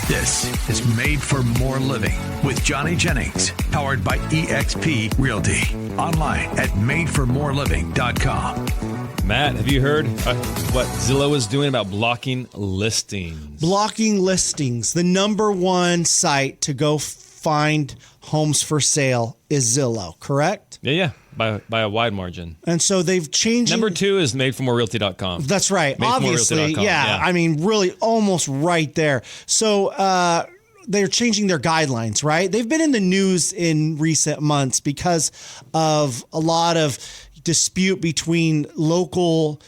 [SPEAKER 1] This is Made for More Living with Johnny Jennings, powered by eXp Realty. Online at madeformoreliving.com.
[SPEAKER 6] Matt, have you heard what Zillow is doing about blocking listings?
[SPEAKER 7] Blocking listings. The #1 site to go find homes for sale is Zillow, correct?
[SPEAKER 6] Yeah, by a wide margin.
[SPEAKER 7] And so they've changed.
[SPEAKER 6] #2 is madeformorerealty.com.
[SPEAKER 7] That's right. Obviously,
[SPEAKER 6] madeformorerealty.com.
[SPEAKER 7] yeah. I mean, really almost right there. So they're changing their guidelines, right? They've been in the news in recent months because of a lot of dispute between local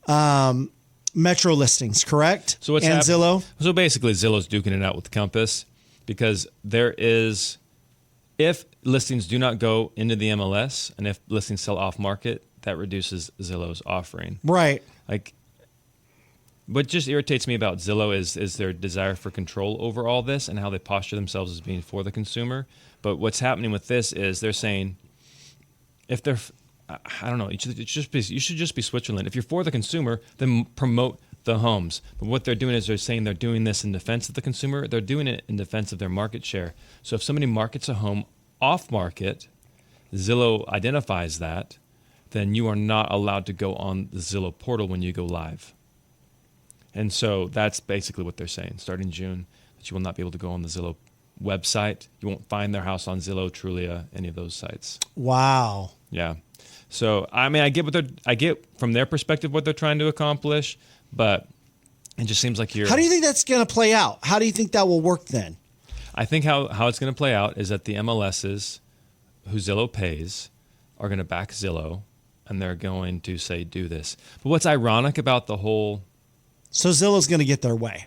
[SPEAKER 7] metro listings, correct?
[SPEAKER 6] So what's
[SPEAKER 7] and
[SPEAKER 6] happening?
[SPEAKER 7] Zillow?
[SPEAKER 6] So basically, Zillow's duking it out with Compass, because if listings do not go into the MLS and if listings sell off market, that reduces Zillow's offering.
[SPEAKER 7] Right.
[SPEAKER 6] Like, what just irritates me about Zillow is their desire for control over all this and how they posture themselves as being for the consumer. But what's happening with this is they're saying, if they're, I don't know, you should just be Switzerland. If you're for the consumer, then promote the homes. But what they're doing is they're saying they're doing this in defense of the consumer. They're doing it in defense of their market share. So if somebody markets a home off market, Zillow identifies that, then you are not allowed to go on the Zillow portal when you go live. And so that's basically what they're saying. Starting June, that you will not be able to go on the Zillow website. You won't find their house on Zillow, Trulia, any of those sites.
[SPEAKER 7] Wow.
[SPEAKER 6] Yeah. So I mean, I get from their perspective what they're trying to accomplish, but it just seems like
[SPEAKER 7] How do you think that's going to play out? How do you think that will work then?
[SPEAKER 6] I think how it's going to play out is that the MLSs who Zillow pays are going to back Zillow, and they're going to say, do this. But what's ironic about the whole...
[SPEAKER 7] So Zillow's going to get their way.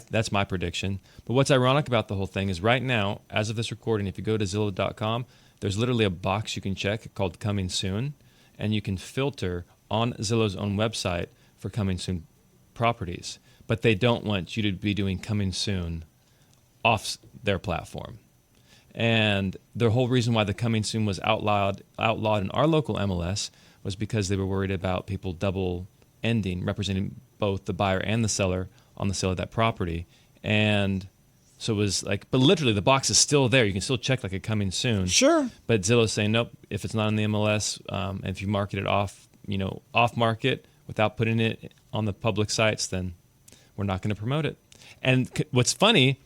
[SPEAKER 6] That's my prediction. But what's ironic about the whole thing is right now, as of this recording, if you go to Zillow.com, there's literally a box you can check called Coming Soon, and you can filter on Zillow's own website for Coming Soon properties. But they don't want you to be doing Coming Soon off their platform. And the whole reason why the Coming Soon was outlawed in our local MLS was because they were worried about people double ending, representing both the buyer and the seller on the sale of that property. And so it was like, but literally the box is still there. You can still check like a Coming Soon.
[SPEAKER 7] Sure.
[SPEAKER 6] But Zillow's saying, nope, if it's not in the MLS, and if you market it off market without putting it on the public sites, then we're not going to promote it. And what's funny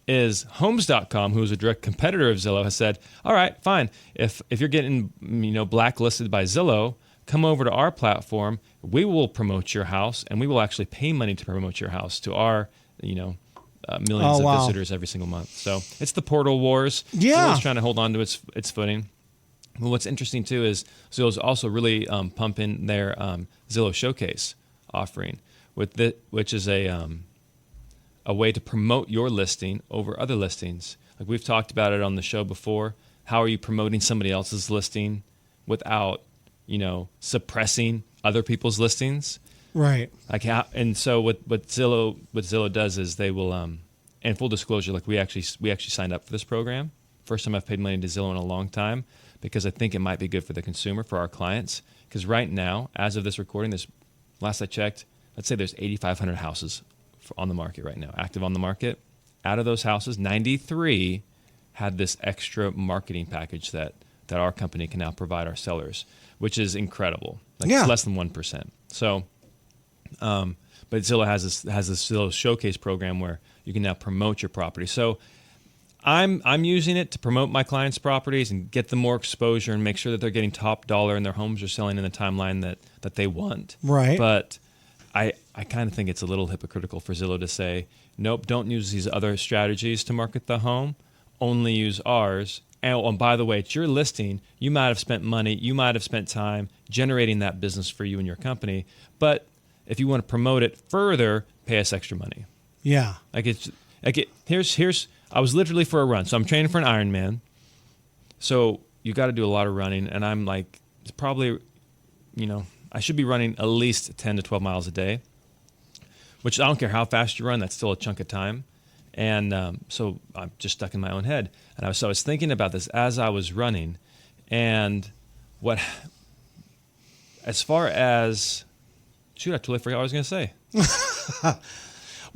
[SPEAKER 6] is Homes.com, who is a direct competitor of Zillow, has said, all right, fine. If you're getting blacklisted by Zillow, come over to our platform. We will promote your house, and we will actually pay money to promote your house to our millions of visitors every single month. So it's the portal wars.
[SPEAKER 7] Yeah.
[SPEAKER 6] Zillow's trying to hold on to its footing. Well, what's interesting too is Zillow's also really pumping their Zillow Showcase offering, which is a way to promote your listing over other listings. Like we've talked about it on the show before. How are you promoting somebody else's listing without, suppressing other people's listings?
[SPEAKER 7] Right.
[SPEAKER 6] And so what Zillow does is they will, and full disclosure, like we actually signed up for this program. First time I've paid money to Zillow in a long time, because I think it might be good for the consumer, for our clients. Because right now, as of this recording, last I checked, let's say there's 8,500 houses on the market right now, active on the market. Out of those houses, 93 had this extra marketing package that our company can now provide our sellers, which is incredible. Like
[SPEAKER 7] Yeah.
[SPEAKER 6] it's less than 1%. So, but Zillow has this Zillow Showcase program where you can now promote your property. So I'm using it to promote my clients' properties and get them more exposure and make sure that they're getting top dollar and their homes are selling in the timeline that they want.
[SPEAKER 7] Right.
[SPEAKER 6] But I kind of think it's a little hypocritical for Zillow to say, nope, don't use these other strategies to market the home. Only use ours. And by the way, it's your listing. You might have spent money. You might have spent time generating that business for you and your company. But if you want to promote it further, pay us extra money.
[SPEAKER 7] Yeah.
[SPEAKER 6] Here's I was literally for a run. So I'm training for an Ironman. So you got to do a lot of running. And I'm like, it's probably, I should be running at least 10 to 12 miles a day, which I don't care how fast you run. That's still a chunk of time. And so I'm just stuck in my own head. And I was thinking about this as I was running. And as far as, I totally forgot what I was going to say.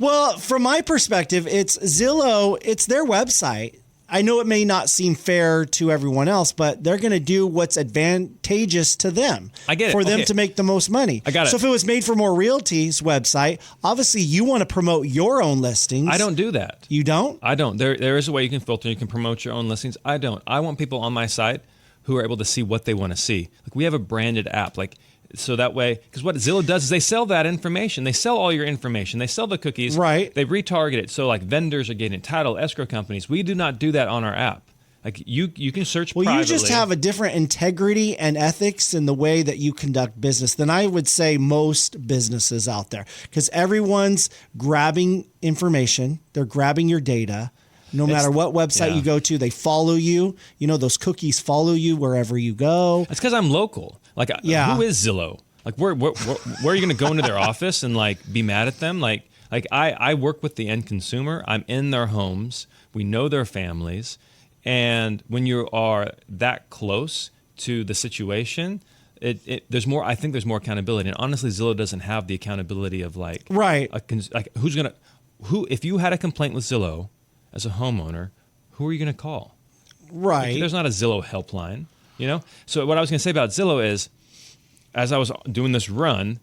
[SPEAKER 7] Well, from my perspective, it's Zillow, it's their website. I know it may not seem fair to everyone else, but they're going to do what's advantageous to them.
[SPEAKER 6] I get it.
[SPEAKER 7] For them
[SPEAKER 6] Okay.
[SPEAKER 7] to make the most money.
[SPEAKER 6] I got it.
[SPEAKER 7] So if it was Made for More Realty's website, obviously you want to promote your own listings.
[SPEAKER 6] I don't do that.
[SPEAKER 7] You don't?
[SPEAKER 6] I don't. There is a way you can filter. You can promote your own listings. I don't. I want people on my site who are able to see what they want to see. Like we have a branded app. So that way, because what Zillow does is they sell that information. They sell all your information. They sell the cookies.
[SPEAKER 7] Right.
[SPEAKER 6] They retarget it. So like vendors are getting title, escrow companies. We do not do that on our app. Like you can search privately.
[SPEAKER 7] Well, you just have a different integrity and ethics in the way that you conduct business than I would say most businesses out there. Because everyone's grabbing information. They're grabbing your data. No matter what website you go to, they follow you. Those cookies follow you wherever you go.
[SPEAKER 6] That's because I'm local. Like, who is Zillow? Like, where are you going to go into their office and like be mad at them? Like I work with the end consumer. I'm in their homes. We know their families, and when you are that close to the situation, there's more. I think there's more accountability. And honestly, Zillow doesn't have the accountability of like if you had a complaint with Zillow as a homeowner, who are you going to call?
[SPEAKER 7] Right.
[SPEAKER 6] Like, there's not a Zillow helpline. So what I was going to say about Zillow is, as I was doing this run,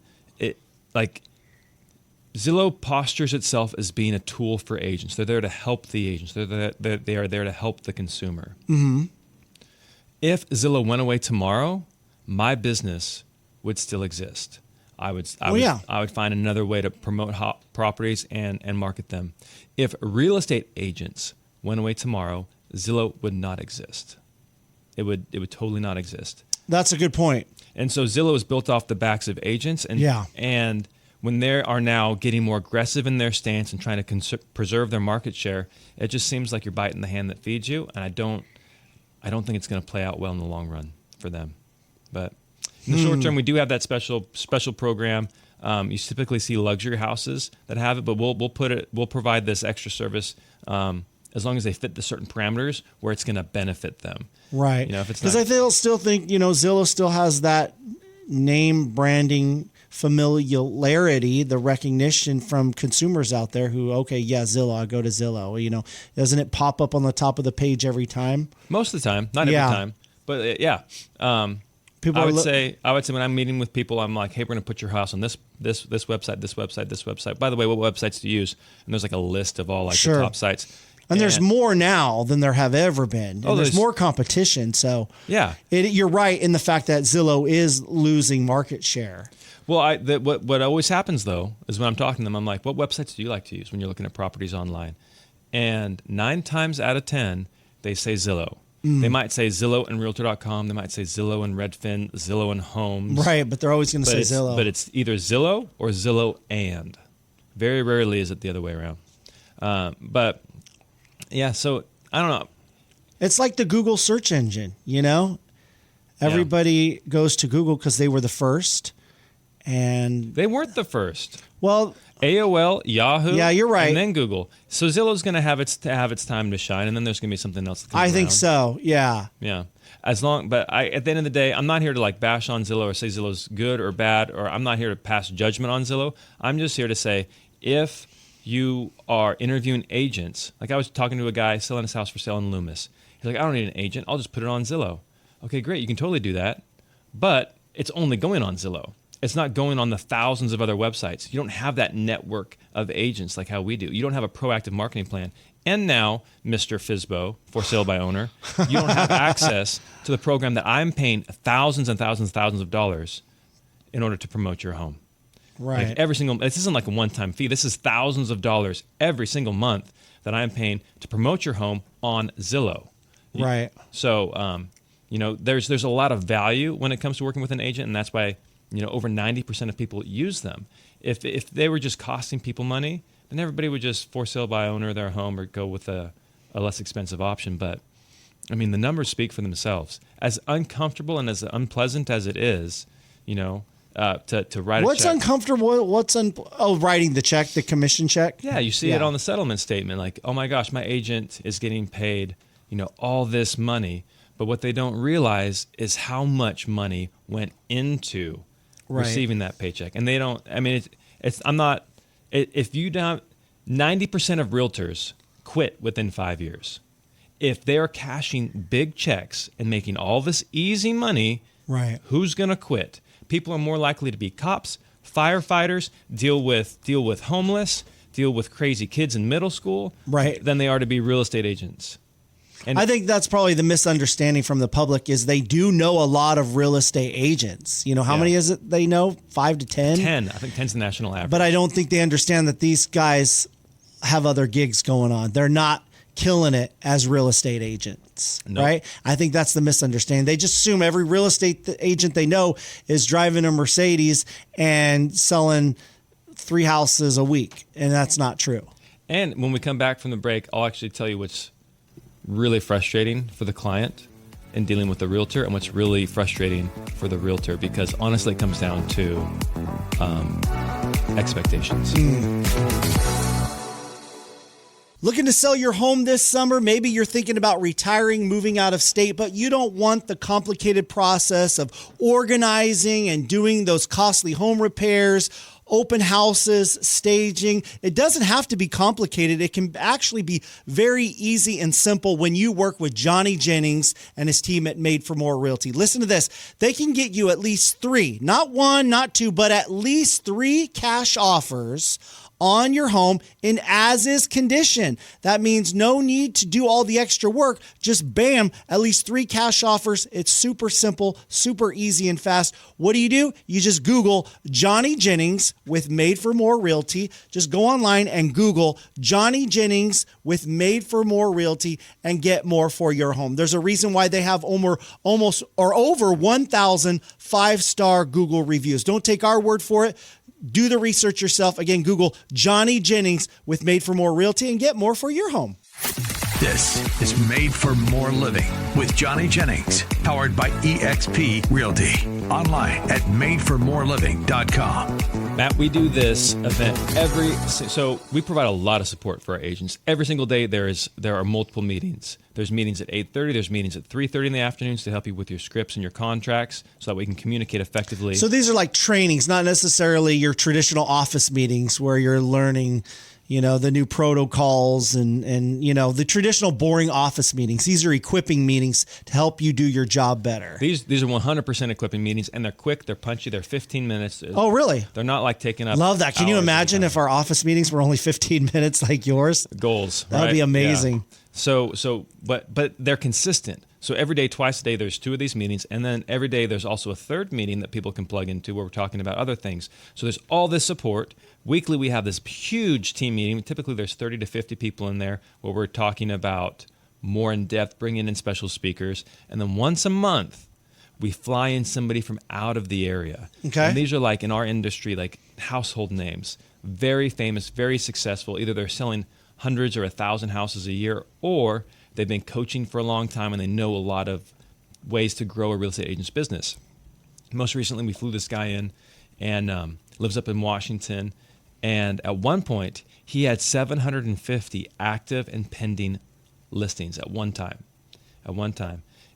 [SPEAKER 6] Zillow postures itself as being a tool for agents. They're there to help the agents. They are there to help the consumer.
[SPEAKER 7] Mm-hmm.
[SPEAKER 6] If Zillow went away tomorrow, my business would still exist. I would find another way to promote properties and market them. If real estate agents went away tomorrow, Zillow would not exist. It would totally not exist.
[SPEAKER 7] That's a good point.
[SPEAKER 6] And so Zillow is built off the backs of agents, and when they are now getting more aggressive in their stance and trying to preserve their market share, it just seems like you're biting the hand that feeds you. And I don't think it's going to play out well in the long run for them. But in the short term, we do have that special program. You typically see luxury houses that have it, but we'll provide this extra service as long as they fit the certain parameters where it's going to benefit them.
[SPEAKER 7] Right.
[SPEAKER 6] If it's
[SPEAKER 7] because I still think Zillow still has that name branding familiarity, the recognition from consumers out there who, Zillow, I go to Zillow. Doesn't it pop up on the top of the page every time?
[SPEAKER 6] Most of the time, not every time, but I would say when I'm meeting with people, I'm like, hey, we're going to put your house on this website. By the way, what websites do you use? And there's like a list of all the top sites.
[SPEAKER 7] And there's more now than there have ever been. And there's more competition. So you're right in the fact that Zillow is losing market share.
[SPEAKER 6] Well, what always happens though is when I'm talking to them, I'm like, what websites do you like to use when you're looking at properties online? And 9 times out of 10, they say Zillow. They might say Zillow and Realtor.com. They might say Zillow and Redfin, Zillow and Homes.
[SPEAKER 7] Right, but they're always going to say Zillow.
[SPEAKER 6] But it's either Zillow or Zillow and. Very rarely is it the other way around. So I don't know.
[SPEAKER 7] It's like the Google search engine, Everybody goes to Google because they were the first. And
[SPEAKER 6] they weren't the first.
[SPEAKER 7] Well,
[SPEAKER 6] AOL, Yahoo.
[SPEAKER 7] Yeah, you're right.
[SPEAKER 6] And then Google. So Zillow's going to have its time to shine, and then there's going to be something else that comes
[SPEAKER 7] I
[SPEAKER 6] around.
[SPEAKER 7] think so. Yeah.
[SPEAKER 6] Yeah. At the end of the day, I'm not here to bash on Zillow or say Zillow's good or bad, or I'm not here to pass judgment on Zillow. I'm just here to say, if you are interviewing agents. Like I was talking to a guy selling his house for sale in Loomis. He's like, I don't need an agent. I'll just put it on Zillow. Okay, great. You can totally do that. But it's only going on Zillow. It's not going on the thousands of other websites. You don't have that network of agents like how we do. You don't have a proactive marketing plan. And now, Mr. Fizbo, for sale by owner, you don't have access to the program that I'm paying thousands and thousands and thousands of dollars in order to promote your home.
[SPEAKER 7] Right.
[SPEAKER 6] Like this isn't like a one-time fee. This is thousands of dollars every single month that I'm paying to promote your home on Zillow.
[SPEAKER 7] Right.
[SPEAKER 6] So, there's a lot of value when it comes to working with an agent, and that's why, over 90% of people use them. If they were just costing people money, then everybody would just for sale by owner their home or go with a less expensive option. But, I mean, the numbers speak for themselves. As uncomfortable and as unpleasant as it is, to write a check.
[SPEAKER 7] What's uncomfortable? Writing the check, the commission check?
[SPEAKER 6] Yeah, you see it on the settlement statement. Like, oh my gosh, my agent is getting paid, all this money. But what they don't realize is how much money went into receiving that paycheck. And they don't, I mean, if you don't, 90% of realtors quit within 5 years. If they're cashing big checks and making all this easy money,
[SPEAKER 7] right?
[SPEAKER 6] Who's going to quit? People are more likely to be cops, firefighters, deal with homeless, deal with crazy kids in middle school,
[SPEAKER 7] right,
[SPEAKER 6] than they are to be real estate agents. And
[SPEAKER 7] I think that's probably the misunderstanding from the public is they do know a lot of real estate agents. How many is it they know? 5 to 10?
[SPEAKER 6] 10. I think 10's the national average.
[SPEAKER 7] But I don't think they understand that these guys have other gigs going on. They're not killing it as real estate agents, right? I think that's the misunderstanding. They just assume every real estate agent they know is driving a Mercedes and selling 3 houses a week, and that's not true.
[SPEAKER 6] And when we come back from the break, I'll actually tell you what's really frustrating for the client in dealing with the realtor and what's really frustrating for the realtor, because honestly it comes down to expectations.
[SPEAKER 7] Looking to sell your home this summer? Maybe you're thinking about retiring, moving out of state, but you don't want the complicated process of organizing and doing those costly home repairs, open houses, staging. It doesn't have to be complicated. It can actually be very easy and simple when you work with Johnny Jennings and his team at Made for More Realty. Listen to this. They can get you at least 3, not 1, not 2, but at least 3 cash offers on your home in as-is condition. That means no need to do all the extra work. Just bam, at least 3 cash offers. It's super simple, super easy and fast. What do? You just Google Johnny Jennings with Made for More Realty. Just go online and Google Johnny Jennings with Made for More Realty and get more for your home. There's a reason why they have over 1,000 5-star Google reviews. Don't take our word for it. Do the research yourself. Again, Google Johnny Jennings with Made for More Realty and get more for your home.
[SPEAKER 1] This is Made for More Living with Johnny Jennings, powered by eXp Realty. Online at madeformoreliving.com.
[SPEAKER 6] Matt, we do this event so we provide a lot of support for our agents. Every single day there are multiple meetings. There's meetings at 8:30, there's meetings at 3:30 in the afternoons to help you with your scripts and your contracts so that we can communicate effectively.
[SPEAKER 7] So these are like trainings, not necessarily your traditional office meetings where you're learning the new protocols and the traditional boring office meetings. These are equipping meetings to help you do your job better.
[SPEAKER 6] These are 100% equipping meetings, and they're quick, they're punchy, they're 15 minutes.
[SPEAKER 7] Oh, really?
[SPEAKER 6] They're not like taking up
[SPEAKER 7] Love that. Can you imagine if our office meetings were only 15 minutes like yours?
[SPEAKER 6] Goals.
[SPEAKER 7] That would be amazing.
[SPEAKER 6] Yeah. But they're consistent. So every day, twice a day, there's 2 of these meetings. And then every day, there's also a third meeting that people can plug into where we're talking about other things. So there's all this support. Weekly, we have this huge team meeting. Typically, there's 30 to 50 people in there where we're talking about more in depth, bringing in special speakers. And then once a month, we fly in somebody from out of the area.
[SPEAKER 7] Okay.
[SPEAKER 6] And these are like in our industry, like household names, very famous, very successful. Either they're selling hundreds or 1,000 houses a year, or they've been coaching for a long time and they know a lot of ways to grow a real estate agent's business. Most recently, we flew this guy in and lives up in Washington. And at one point, he had 750 active and pending listings at one time.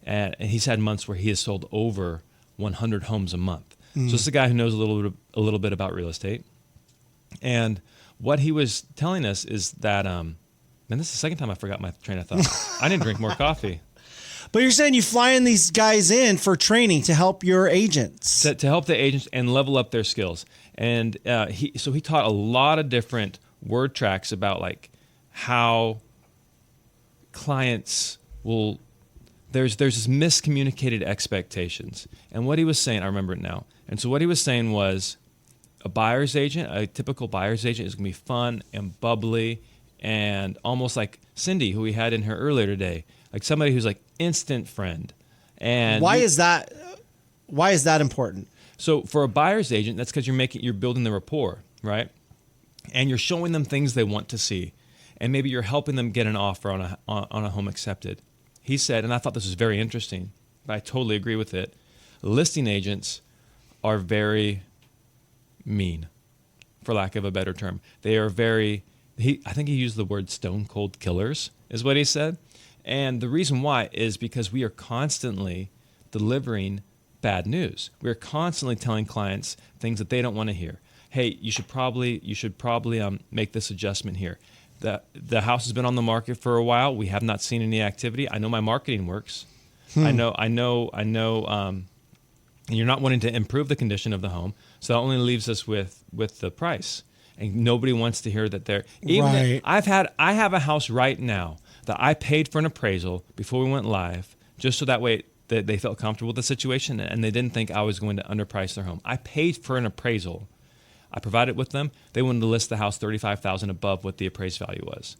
[SPEAKER 6] And he's had months where he has sold over 100 homes a month. So this is a guy who knows a little bit about real estate. And what he was telling us is that, man, this is the second time I forgot my train of thought. I need to drink more coffee.
[SPEAKER 7] But you're saying you flying these guys in for training to help your agents.
[SPEAKER 6] To help the agents and level up their skills. And he taught a lot of different word tracks about like how clients will, there's this miscommunicated expectations. And what he was saying, I remember it now. And so what he was saying was a typical buyer's agent is going to be fun and bubbly and almost like Cyndy, who we had in here earlier today. Like somebody who's like instant friend. And
[SPEAKER 7] why is that important?
[SPEAKER 6] So for a buyer's agent, that's because you're building the rapport, right? And you're showing them things they want to see. And maybe you're helping them get an offer on a home accepted. He said, and I thought this was very interesting, but I totally agree with it. Listing agents are very mean, for lack of a better term. They are I think he used the word stone cold killers, is what he said. And the reason why is because we are constantly delivering bad news. We're constantly telling clients things that they don't want to hear. Hey, you should probably make this adjustment here. The house has been on the market for a while. We have not seen any activity. I know my marketing works. I know. You're not wanting to improve the condition of the home, so that only leaves us with the price. And nobody wants to hear that they're
[SPEAKER 7] right.
[SPEAKER 6] I have a house right now that I paid for an appraisal before we went live, just so that way that they felt comfortable with the situation and they didn't think I was going to underprice their home. I paid for an appraisal. I provided with them. They wanted to list the house $35,000 above what the appraised value was.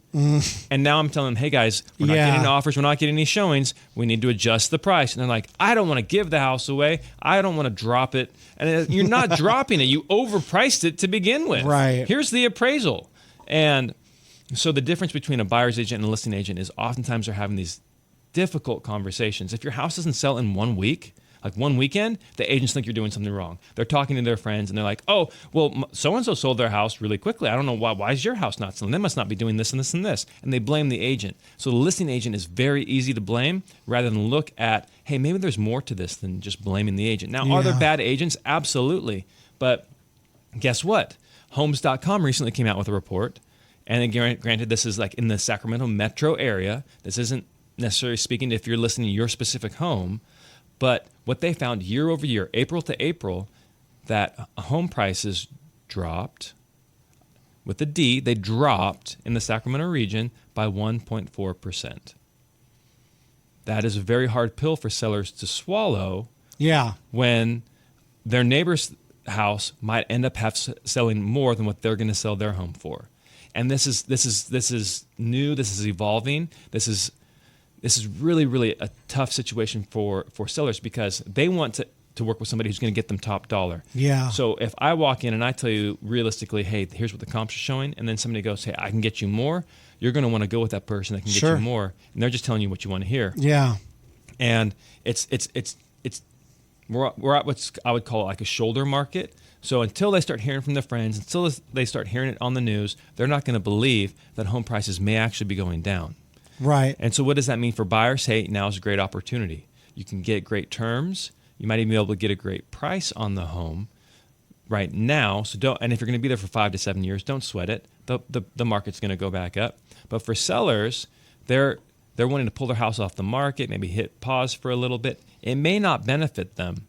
[SPEAKER 6] And now I'm telling them, hey guys, we're not getting offers, we're not getting any showings. We need to adjust the price. And they're like, I don't want to give the house away. I don't want to drop it. And you're not dropping it. You overpriced it to begin with.
[SPEAKER 7] Right.
[SPEAKER 6] Here's the appraisal. And so the difference between a buyer's agent and a listing agent is oftentimes they're having these difficult conversations. If your house doesn't sell in 1 week, like one weekend, the agents think you're doing something wrong. They're talking to their friends and they're like, oh, well, so-and-so sold their house really quickly. I don't know why is your house not selling? They must not be doing this and this and this. And they blame the agent. So the listing agent is very easy to blame rather than look at, hey, maybe there's more to this than just blaming the agent. Now, are there bad agents? Absolutely. But guess what? Homes.com recently came out with a report. And then granted, this is like in the Sacramento metro area. This isn't necessarily speaking if you're listing your specific home. But what they found year over year, April to April, that home prices dropped, with a D, they dropped in the Sacramento region by 1.4%. That is a very hard pill for sellers to swallow.
[SPEAKER 7] Yeah.
[SPEAKER 6] When their neighbor's house might end up selling more than what they're going to sell their home for. And this is new. This is evolving. This is really, really a tough situation for sellers because they want to work with somebody who's going to get them top dollar.
[SPEAKER 7] Yeah.
[SPEAKER 6] So if I walk in and I tell you realistically, hey, here's what the comps are showing, and then somebody goes, hey, I can get you more, you're going to want to go with that person that can get you more, and they're just telling you what you want to hear.
[SPEAKER 7] Yeah.
[SPEAKER 6] And we're at what I would call like a shoulder market. So until they start hearing from their friends, until they start hearing it on the news, they're not going to believe that home prices may actually be going down.
[SPEAKER 7] Right.
[SPEAKER 6] And so what does that mean for buyers? Hey, now is a great opportunity. You can get great terms. You might even be able to get a great price on the home right now. So and if you're going to be there for 5 to 7 years, don't sweat it. The market's going to go back up. But for sellers, they're wanting to pull their house off the market, maybe hit pause for a little bit. It may not benefit them.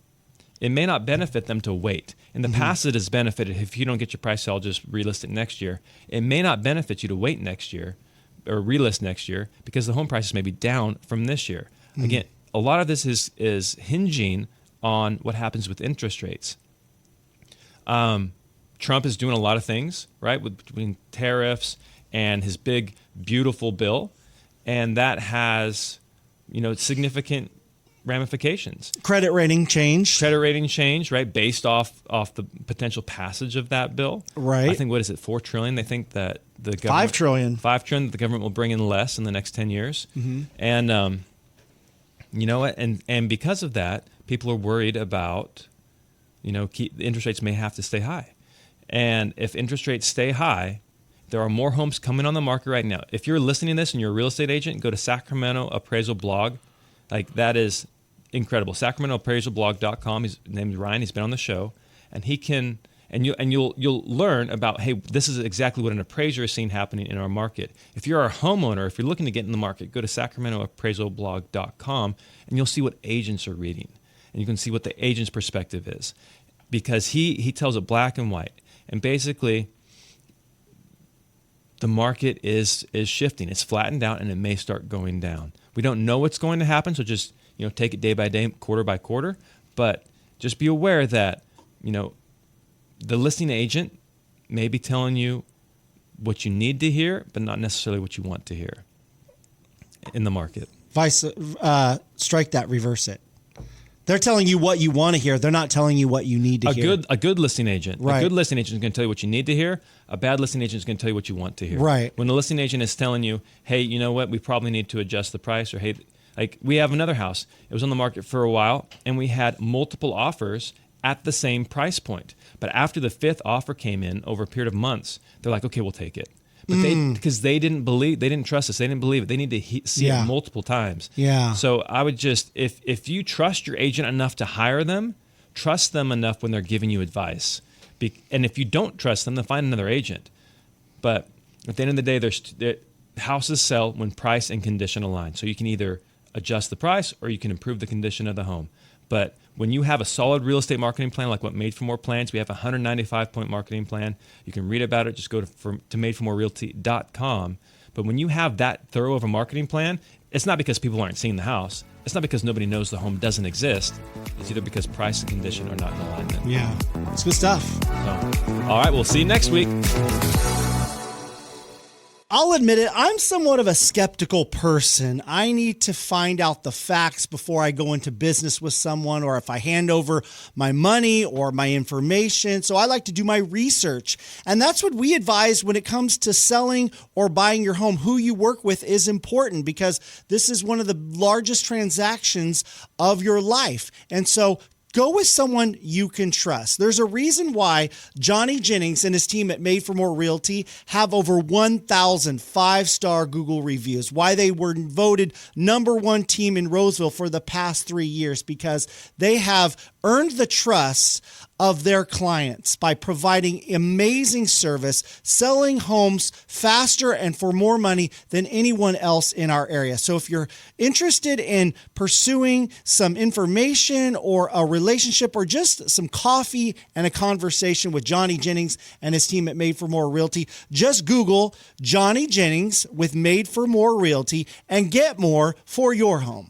[SPEAKER 6] It may not benefit them to wait. In the past, it has benefited. If you don't get your price, I'll just relist it next year. It may not benefit you to wait next year or relist next year because the home prices may be down from this year. Again, a lot of this is hinging on what happens with interest rates. Trump is doing a lot of things, right, between tariffs and his big, beautiful bill, and that has, significant ramifications.
[SPEAKER 7] Credit rating change,
[SPEAKER 6] right, based off the potential passage of that bill.
[SPEAKER 7] Right.
[SPEAKER 6] I think, what is it, $4 trillion? They think that the government...
[SPEAKER 7] $5 trillion
[SPEAKER 6] that the government will bring in less in the next 10 years. And you know what? And because of that, people are worried about, the interest rates may have to stay high. And if interest rates stay high, there are more homes coming on the market right now. If you're listening to this and you're a real estate agent, go to Sacramento Appraisal Blog. Like, that is incredible. SacramentoAppraisalBlog.com. His name is Ryan. He's been on the show. And And you'll learn about, hey, this is exactly what an appraiser is seeing happening in our market. If you're a homeowner, if you're looking to get in the market, go to sacramentoappraisalblog.com and you'll see what agents are reading. And you can see what the agent's perspective is. Because he tells it black and white. And basically, the market is shifting. It's flattened out and it may start going down. We don't know what's going to happen, so just take it day by day, quarter by quarter. But just be aware that the listing agent may be telling you what you need to hear, but not necessarily what you want to hear in the market.
[SPEAKER 7] Strike that, reverse it. They're telling you what you want to hear. They're not telling you what you need to hear.
[SPEAKER 6] A good listing agent.
[SPEAKER 7] Right.
[SPEAKER 6] A good listing agent is going to tell you what you need to hear. A bad listing agent is going to tell you what you want to hear.
[SPEAKER 7] Right.
[SPEAKER 6] When the listing agent is telling you, hey, you know what, we probably need to adjust the price, or hey, like we have another house. It was on the market for a while, and we had multiple offers at the same price point. But after the 5th offer came in over a period of months, they're like, okay, we'll take it. But because they didn't trust us, they didn't believe it. They need to see it multiple times.
[SPEAKER 7] Yeah.
[SPEAKER 6] So I would just, if you trust your agent enough to hire them, trust them enough when they're giving you advice. And if you don't trust them, then find another agent. But at the end of the day, houses sell when price and condition align. So you can either adjust the price or you can improve the condition of the home. But when you have a solid real estate marketing plan, like what Made for More plans, we have a 195-point marketing plan. You can read about it. Just go to madeformorerealty.com. But when you have that thorough of a marketing plan, it's not because people aren't seeing the house. It's not because nobody knows the home doesn't exist. It's either because price and condition are not in alignment.
[SPEAKER 7] Yeah, it's good stuff.
[SPEAKER 6] So, all right, we'll see you next week.
[SPEAKER 7] I'll admit it, I'm somewhat of a skeptical person. I need to find out the facts before I go into business with someone, or if I hand over my money or my information. So I like to do my research. And that's what we advise when it comes to selling or buying your home. Who you work with is important, because this is one of the largest transactions of your life. And so go with someone you can trust. There's a reason why Johnny Jennings and his team at Made for More Realty have over 1,000 5-star Google reviews, why they were voted #1 team in Roseville for the past 3 years, because they have earned the trust of their clients by providing amazing service, selling homes faster and for more money than anyone else in our area. So if you're interested in pursuing some information or a relationship or just some coffee and a conversation with Johnny Jennings and his team at Made for More Realty, just Google Johnny Jennings with Made for More Realty and get more for your home.